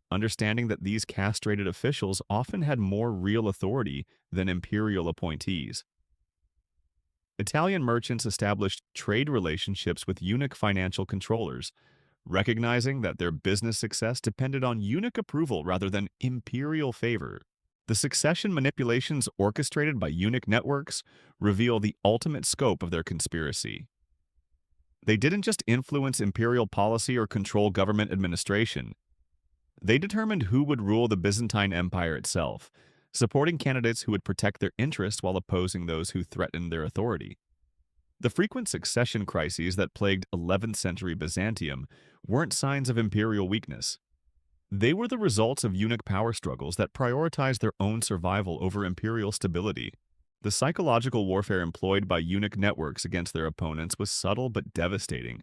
understanding that these castrated officials often had more real authority than imperial appointees. Italian merchants established trade relationships with eunuch financial controllers, recognizing that their business success depended on eunuch approval rather than imperial favor. The succession manipulations orchestrated by eunuch networks reveal the ultimate scope of their conspiracy. They didn't just influence imperial policy or control government administration. They determined who would rule the Byzantine Empire itself, supporting candidates who would protect their interests while opposing those who threatened their authority. The frequent succession crises that plagued 11th century Byzantium weren't signs of imperial weakness. They were the results of eunuch power struggles that prioritized their own survival over imperial stability. The psychological warfare employed by eunuch networks against their opponents was subtle but devastating,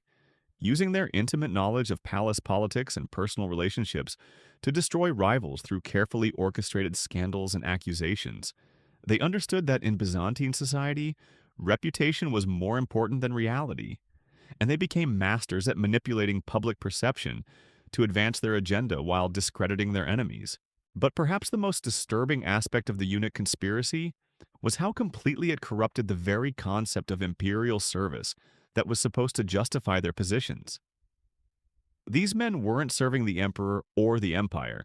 using their intimate knowledge of palace politics and personal relationships to destroy rivals through carefully orchestrated scandals and accusations. They understood that in Byzantine society, reputation was more important than reality, and they became masters at manipulating public perception to advance their agenda while discrediting their enemies. But perhaps the most disturbing aspect of the eunuch conspiracy was how completely it corrupted the very concept of imperial service that was supposed to justify their positions. These men weren't serving the emperor or the empire.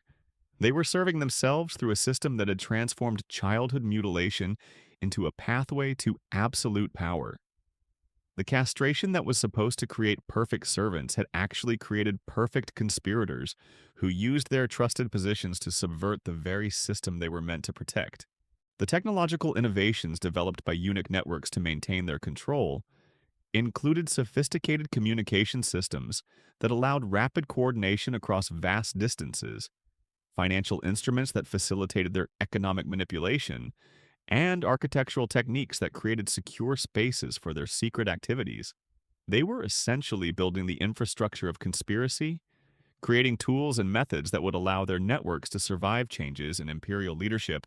They were serving themselves through a system that had transformed childhood mutilation into a pathway to absolute power. The castration that was supposed to create perfect servants had actually created perfect conspirators who used their trusted positions to subvert the very system they were meant to protect. The technological innovations developed by eunuch networks to maintain their control included sophisticated communication systems that allowed rapid coordination across vast distances, financial instruments that facilitated their economic manipulation, and architectural techniques that created secure spaces for their secret activities. They were essentially building the infrastructure of conspiracy, creating tools and methods that would allow their networks to survive changes in imperial leadership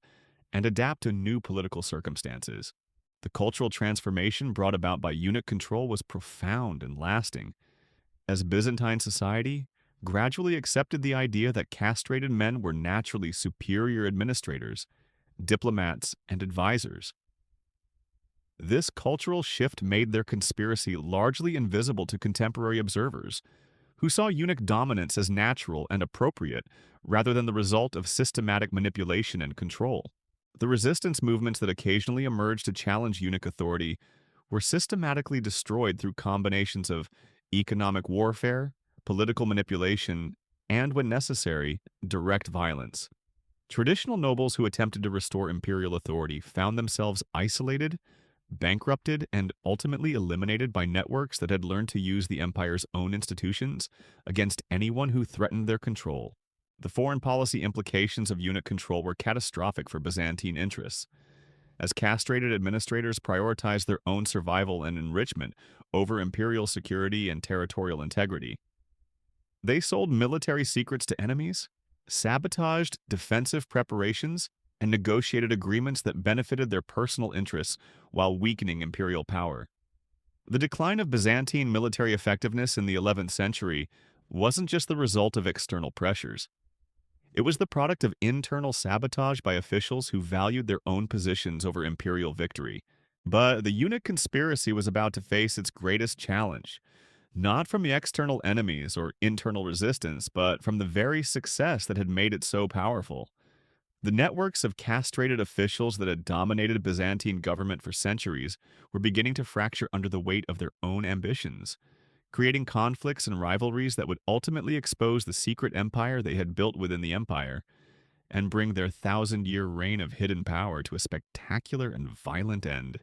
and adapt to new political circumstances. The cultural transformation brought about by eunuch control was profound and lasting, as Byzantine society gradually accepted the idea that castrated men were naturally superior administrators, diplomats, and advisors. This cultural shift made their conspiracy largely invisible to contemporary observers, who saw eunuch dominance as natural and appropriate rather than the result of systematic manipulation and control. The resistance movements that occasionally emerged to challenge eunuch authority were systematically destroyed through combinations of economic warfare, political manipulation, and, when necessary, direct violence. Traditional nobles who attempted to restore imperial authority found themselves isolated, bankrupted, and ultimately eliminated by networks that had learned to use the empire's own institutions against anyone who threatened their control. The foreign policy implications of eunuch control were catastrophic for Byzantine interests, as castrated administrators prioritized their own survival and enrichment over imperial security and territorial integrity. They sold military secrets to enemies, sabotaged defensive preparations, and negotiated agreements that benefited their personal interests while weakening imperial power. The decline of Byzantine military effectiveness in the 11th century wasn't just the result of external pressures. It was the product of internal sabotage by officials who valued their own positions over imperial victory. But the eunuch conspiracy was about to face its greatest challenge, not from the external enemies or internal resistance, but from the very success that had made it so powerful. The networks of castrated officials that had dominated Byzantine government for centuries were beginning to fracture under the weight of their own ambitions, creating conflicts and rivalries that would ultimately expose the secret empire they had built within the empire and bring their thousand-year reign of hidden power to a spectacular and violent end.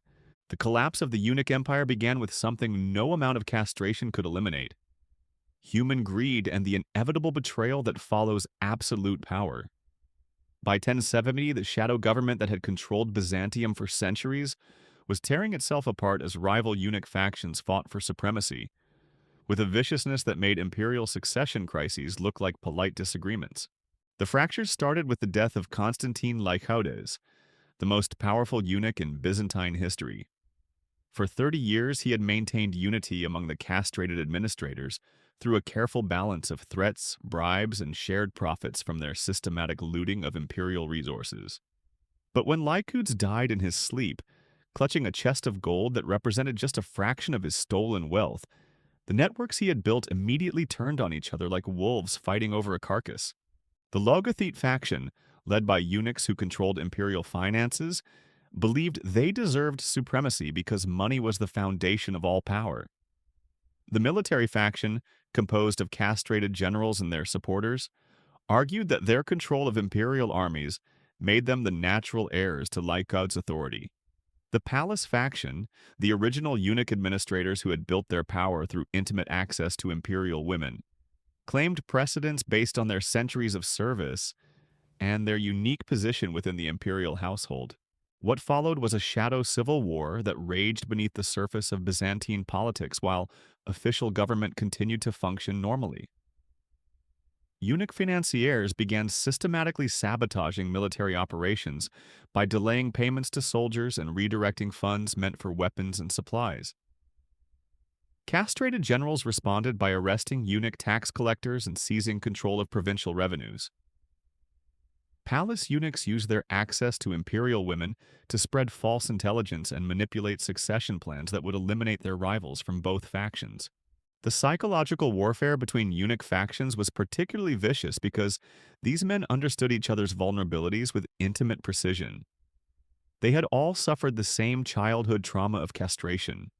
The collapse of the eunuch empire began with something no amount of castration could eliminate: human greed and the inevitable betrayal that follows absolute power. By 1070, the shadow government that had controlled Byzantium for centuries was tearing itself apart as rival eunuch factions fought for supremacy. with a viciousness that made imperial succession crises look like polite disagreements. The fractures started with the death of Constantine Lycaudes, the most powerful eunuch in Byzantine history. For 30 years, he had maintained unity among the castrated administrators through a careful balance of threats, bribes, and shared profits from their systematic looting of imperial resources. But when Lycaudes died in his sleep, clutching a chest of gold that represented just a fraction of his stolen wealth, the networks he had built immediately turned on each other like wolves fighting over a carcass. The Logothete faction, led by eunuchs who controlled imperial finances, believed they deserved supremacy because money was the foundation of all power. The military faction, composed of castrated generals and their supporters, argued that their control of imperial armies made them the natural heirs to Lycaudes' authority. The palace faction, the original eunuch administrators who had built their power through intimate access to imperial women, claimed precedence based on their centuries of service and their unique position within the imperial household. What followed was a shadow civil war that raged beneath the surface of Byzantine politics while official government continued to function normally. Eunuch financiers began systematically sabotaging military operations by delaying payments to soldiers and redirecting funds meant for weapons and supplies. Castrated generals responded by arresting eunuch tax collectors and seizing control of provincial revenues. Palace eunuchs used their access to imperial women to spread false intelligence and manipulate succession plans that would eliminate their rivals from both factions. The psychological warfare between eunuch factions was particularly vicious because these men understood each other's vulnerabilities with intimate precision. They had all suffered the same childhood trauma of castration.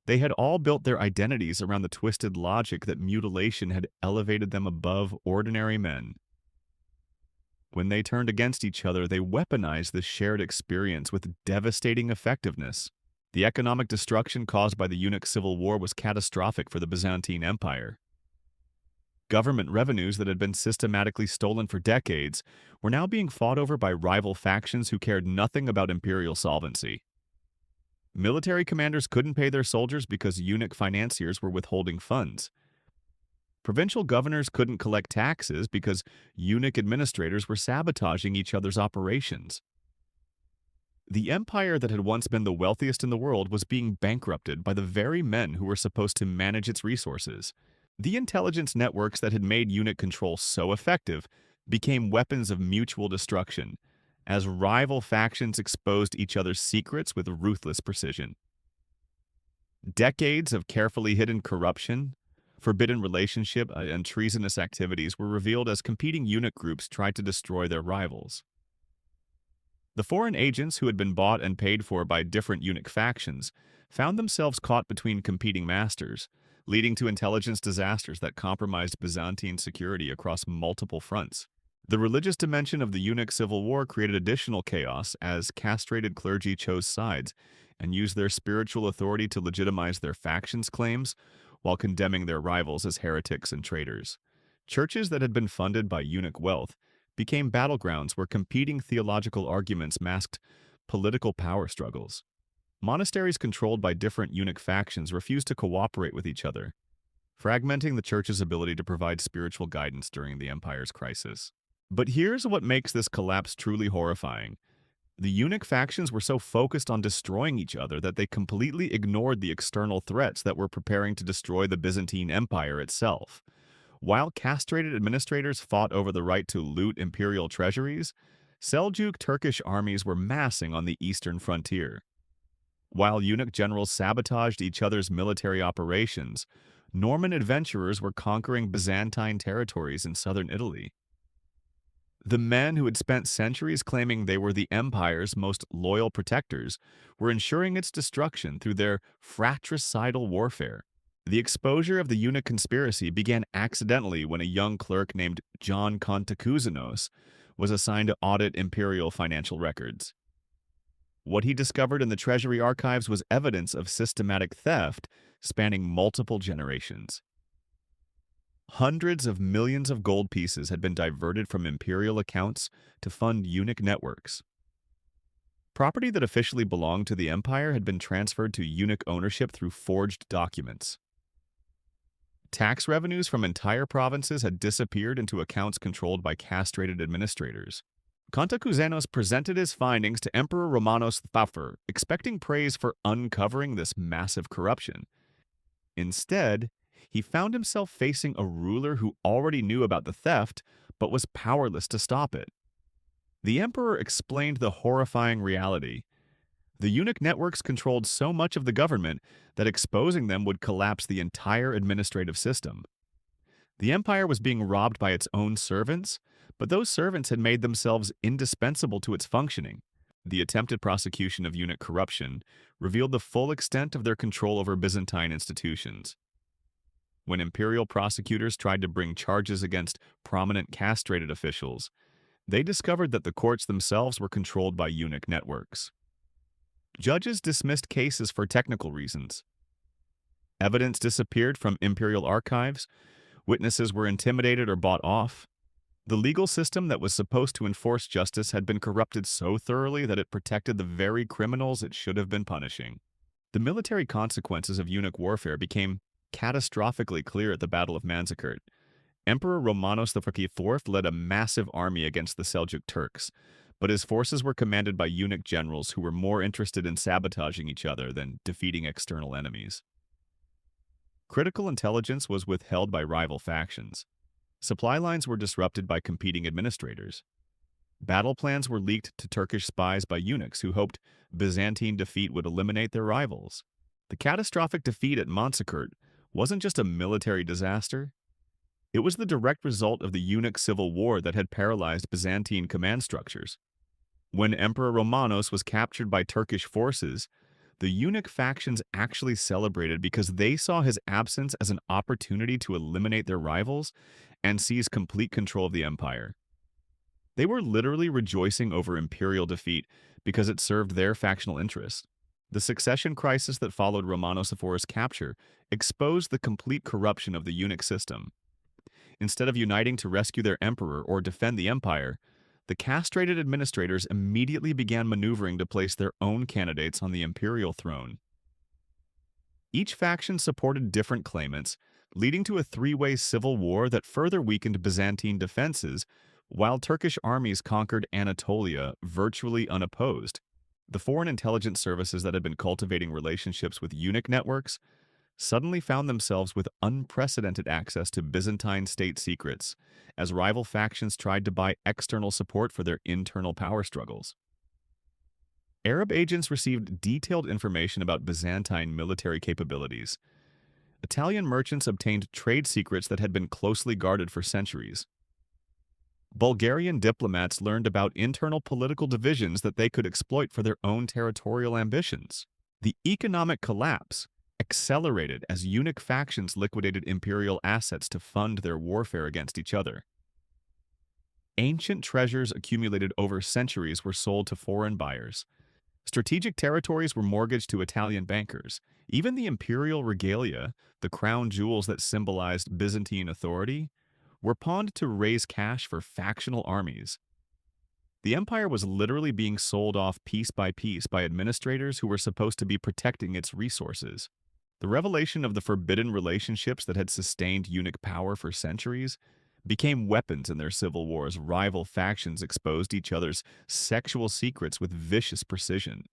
They had all built their identities around the twisted logic that mutilation had elevated them above ordinary men. When they turned against each other, they weaponized this shared experience with devastating effectiveness. The economic destruction caused by the eunuch civil war was catastrophic for the Byzantine Empire. Government revenues that had been systematically stolen for decades were now being fought over by rival factions who cared nothing about imperial solvency. Military commanders couldn't pay their soldiers because eunuch financiers were withholding funds. Provincial governors couldn't collect taxes because eunuch administrators were sabotaging each other's operations. The empire that had once been the wealthiest in the world was being bankrupted by the very men who were supposed to manage its resources. The intelligence networks that had made eunuch control so effective became weapons of mutual destruction, as rival factions exposed each other's secrets with ruthless precision. Decades of carefully hidden corruption, forbidden relationship, and treasonous activities were revealed as competing eunuch groups tried to destroy their rivals. The foreign agents who had been bought and paid for by different eunuch factions found themselves caught between competing masters, leading to intelligence disasters that compromised Byzantine security across multiple fronts. The religious dimension of the eunuch civil war created additional chaos as castrated clergy chose sides and used their spiritual authority to legitimize their factions' claims while condemning their rivals as heretics and traitors. Churches that had been funded by eunuch wealth became battlegrounds where competing theological arguments masked political power struggles. Monasteries controlled by different eunuch factions refused to cooperate with each other, fragmenting the church's ability to provide spiritual guidance during the empire's crisis. But here's what makes this collapse truly horrifying. The eunuch factions were so focused on destroying each other that they completely ignored the external threats that were preparing to destroy the Byzantine Empire itself. While castrated administrators fought over the right to loot imperial treasuries, Seljuk Turkish armies were massing on the eastern frontier. While eunuch generals sabotaged each other's military operations, Norman adventurers were conquering Byzantine territories in southern Italy. The men who had spent centuries claiming they were the empire's most loyal protectors were ensuring its destruction through their fratricidal warfare. The exposure of the eunuch conspiracy began accidentally when a young clerk named John Cantacuzenos was assigned to audit imperial financial records. What he discovered in the treasury archives was evidence of systematic theft spanning multiple generations. Hundreds of millions of gold pieces had been diverted from imperial accounts to fund eunuch networks. Property that officially belonged to the empire had been transferred to eunuch ownership through forged documents. Tax revenues from entire provinces had disappeared into accounts controlled by castrated administrators. Cantacuzenos presented his findings to Emperor Romanos IV, expecting praise for uncovering this massive corruption. Instead, he found himself facing a ruler who already knew about the theft but was powerless to stop it. The emperor explained the horrifying reality. The eunuch networks controlled so much of the government that exposing them would collapse the entire administrative system. The empire was being robbed by its own servants, but those servants had made themselves indispensable to its functioning. The attempted prosecution of eunuch corruption revealed the full extent of their control over Byzantine institutions. When imperial prosecutors tried to bring charges against prominent castrated officials, they discovered that the courts themselves were controlled by eunuch networks. Judges dismissed cases for technical reasons. Evidence disappeared from imperial archives, witnesses were intimidated or bought off. The legal system that was supposed to enforce justice had been corrupted so thoroughly that it protected the very criminals it should have been punishing. The military consequences of eunuch warfare became catastrophically clear at the Battle of Manzikert. Emperor Romanos IV led a massive army against the Seljuk Turks, but his forces were commanded by eunuch generals who were more interested in sabotaging each other than defeating external enemies. Critical intelligence was withheld by rival factions. Supply lines were disrupted by competing administrators. Battle plans were leaked to Turkish spies by eunuchs who hoped Byzantine defeat would eliminate their rivals. The catastrophic defeat at Manzikert wasn't just a military disaster. It was the direct result of the eunuch civil war that had paralyzed Byzantine command structures. When Emperor Romanos was captured by Turkish forces, the eunuch factions actually celebrated because they saw his absence as an opportunity to eliminate their rivals and seize complete control of the empire. They were literally rejoicing over imperial defeat because it served their factional interests. The succession crisis that followed Romanos IV's capture exposed the complete corruption of the eunuch system. Instead of uniting to rescue their emperor or defend the empire, the castrated administrators immediately began maneuvering to place their own candidates on the imperial throne. Each faction supported different claimants, leading to a three-way civil war that further weakened Byzantine defenses, while Turkish armies conquered Anatolia virtually unopposed. The foreign intelligence services that had been cultivating relationships with eunuch networks suddenly found themselves with unprecedented access to Byzantine state secrets, as rival factions tried to buy external support for their internal power struggles. Arab agents received detailed information about Byzantine military capabilities. Italian merchants obtained trade secrets that had been closely guarded for centuries. Bulgarian diplomats learned about internal political divisions that they could exploit for their own territorial ambitions. The economic collapse accelerated as eunuch factions liquidated imperial assets to fund their warfare against each other. Ancient treasures accumulated over centuries were sold to foreign buyers. Strategic territories were mortgaged to Italian bankers. Even the imperial regalia, the crown jewels that symbolized Byzantine authority, were pawned to raise cash for factional armies. The empire was literally being sold off piece by administrators who were supposed to be protecting its resources. The revelation of the forbidden relationships that had sustained eunuch power for centuries became weapons in their civil wars. Rival factions exposed each other's sexual secrets with vicious precision.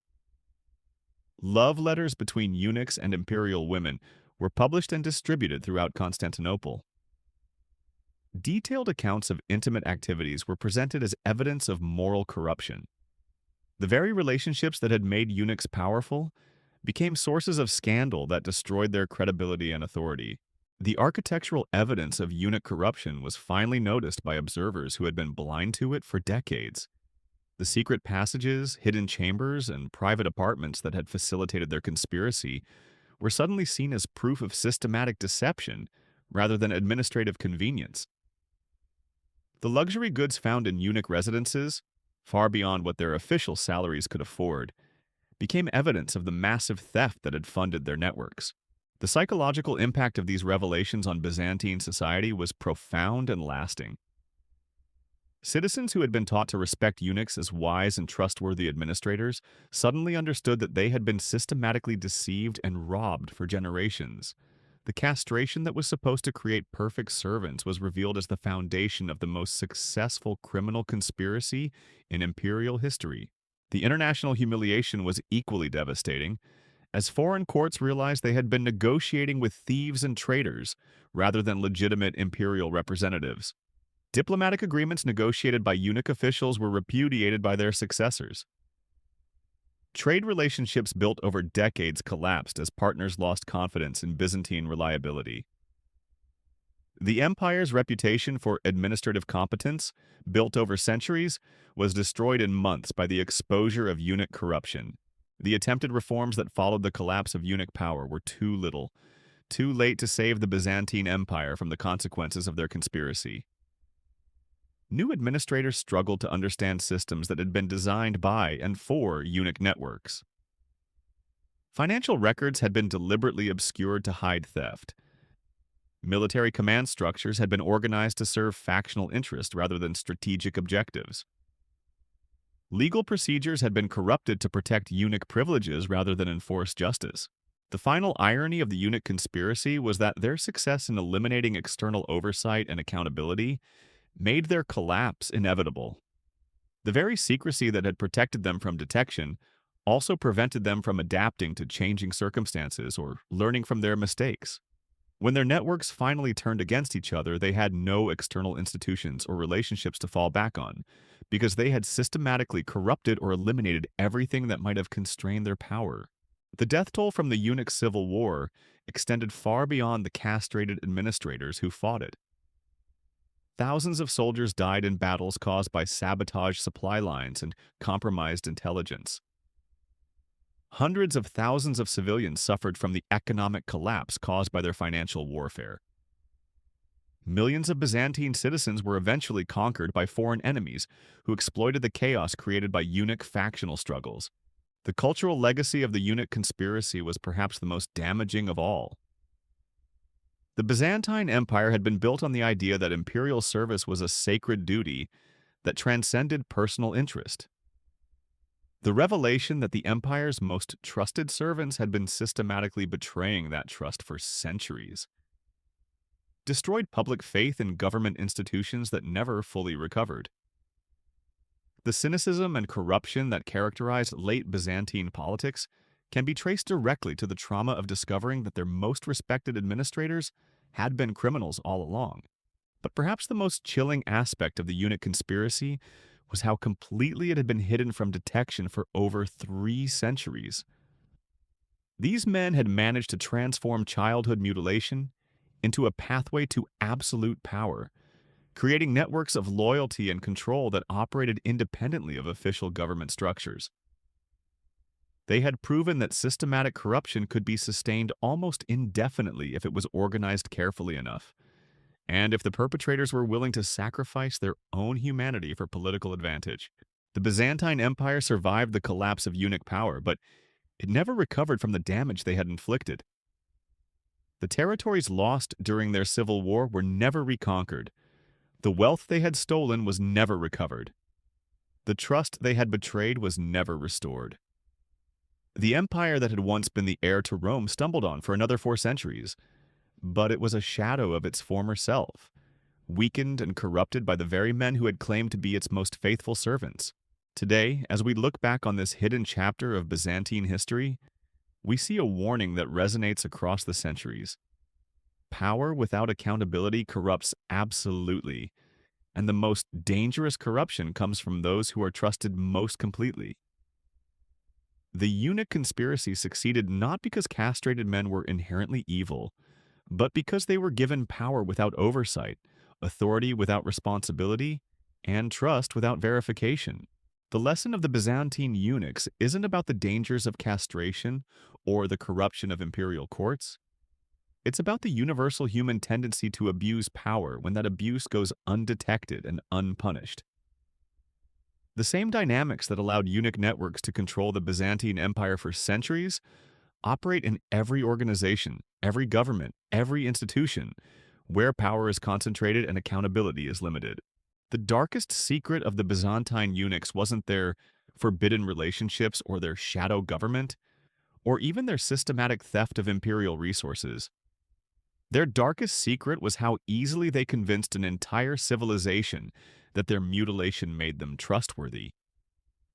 Love letters between eunuchs and imperial women were published and distributed throughout Constantinople. Detailed accounts of intimate activities were presented as evidence of moral corruption. The very relationships that had made eunuchs powerful became sources of scandal that destroyed their credibility and authority. The architectural evidence of eunuch corruption was finally noticed by observers who had been blind to it for decades. The secret passages, hidden chambers, and private apartments that had facilitated their conspiracy were suddenly seen as proof of systematic deception rather than administrative convenience. The luxury goods found in eunuch residences, far beyond what their official salaries could afford, became evidence of the massive theft that had funded their networks. The psychological impact of these revelations on Byzantine society was profound and lasting. Citizens who had been taught to respect eunuchs as wise and trustworthy administrators suddenly understood that they had been systematically deceived and robbed for generations. The castration that was supposed to create perfect servants was revealed as the foundation of the most successful criminal conspiracy in imperial history. The international humiliation was equally devastating, as foreign courts realized they had been negotiating with thieves and traitors rather than legitimate imperial representatives. Diplomatic agreements negotiated by eunuch officials were repudiated by their successors. Trade relationships built over decades collapsed as partners lost confidence in Byzantine reliability. The empire's reputation for administrative competence, built over centuries, was destroyed in months by the exposure of eunuch corruption. The attempted reforms that followed the collapse of eunuch power were too little, too late to save the Byzantine Empire from the consequences of their conspiracy. New administrators struggled to understand systems that had been designed by and for eunuch networks. Financial records had been deliberately obscured to hide theft. Military command structures had been organized to serve factional interests rather than strategic objectives. Legal procedures had been corrupted to protect eunuch privileges rather than enforce justice. The final irony of the eunuch conspiracy was that their success in eliminating external oversight and accountability made their collapse inevitable. The very secrecy that had protected them from detection also prevented them from adapting to changing circumstances or learning from their mistakes. When their networks finally turned against each other, they had no external institutions or relationships to fall back on, because they had systematically corrupted or eliminated everything that might have constrained their power. The death toll from the eunuch civil war extended far beyond the castrated administrators who fought it. Thousands of soldiers died in battles caused by sabotaged supply lines and compromised intelligence. Hundreds of thousands of civilians suffered from the economic collapse caused by their financial warfare. Millions of Byzantine citizens were eventually conquered by foreign enemies who exploited the chaos created by eunuch factional struggles. The cultural legacy of the eunuch conspiracy was perhaps the most damaging of all. The Byzantine Empire had been built on the idea that imperial service was a sacred duty that transcended personal interest. The revelation that the empire's most trusted servants had been systematically betraying that trust for centuries destroyed public faith in government institutions that never fully recovered. The cynicism and corruption that characterized late Byzantine politics can be traced directly to the trauma of discovering that their most respected administrators had been criminals all along. But perhaps the most chilling aspect of the eunuch conspiracy was how completely it had been hidden from detection for over 3 centuries. These men had managed to transform childhood mutilation into a pathway to absolute power, creating networks of loyalty and control that operated independently of official government structures. They had proven that systematic corruption could be sustained almost indefinitely if it was organized carefully enough, and if the perpetrators were willing to sacrifice their own humanity for political advantage. The Byzantine Empire survived the collapse of eunuch power, but it never recovered from the damage they had inflicted. The territories lost during their civil war were never reconquered. The wealth they had stolen was never recovered. The trust they had betrayed was never restored. The empire that had once been the heir to Rome stumbled on for another 4 centuries, but it was a shadow of its former self, weakened and corrupted by the very men who had claimed to be its most faithful servants. Today, as we look back on this hidden chapter of Byzantine history, we see a warning that resonates across the centuries. Power without accountability corrupts absolutely, and the most dangerous corruption comes from those who are trusted most completely. The eunuch conspiracy succeeded not because castrated men were inherently evil, but because they were given power without oversight, authority without responsibility, and trust without verification. The lesson of the Byzantine eunuchs isn't about the dangers of castration or the corruption of imperial courts. It's about the universal human tendency to abuse power when that abuse goes undetected and unpunished. The same dynamics that allowed eunuch networks to control the Byzantine Empire for centuries operate in every organization, every government, every institution, where power is concentrated and accountability is limited. The darkest secret of the Byzantine eunuchs wasn't their forbidden relationships or their shadow government, or even their systematic theft of imperial resources. Their darkest secret was how easily they convinced an entire civilization that their mutilation made them trustworthy,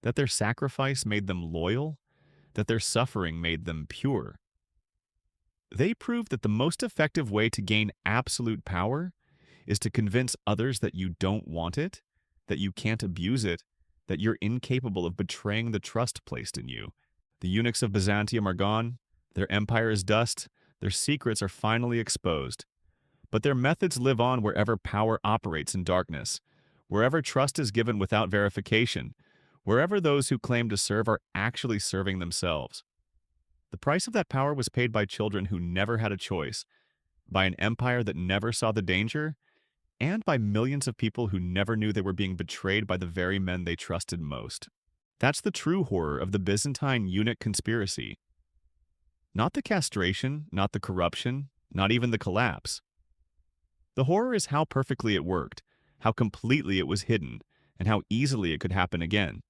that their sacrifice made them loyal, that their suffering made them pure. They proved that the most effective way to gain absolute power is to convince others that you don't want it, that you can't abuse it, that you're incapable of betraying the trust placed in you. The eunuchs of Byzantium are gone, their empire is dust, their secrets are finally exposed. But their methods live on wherever power operates in darkness, wherever trust is given without verification, wherever those who claim to serve are actually serving themselves. The price of that power was paid by children who never had a choice, by an empire that never saw the danger, and by millions of people who never knew they were being betrayed by the very men they trusted most. That's the true horror of the Byzantine eunuch conspiracy. Not the castration, not the corruption, not even the collapse. The horror is how perfectly it worked, how completely it was hidden, and how easily it could happen again.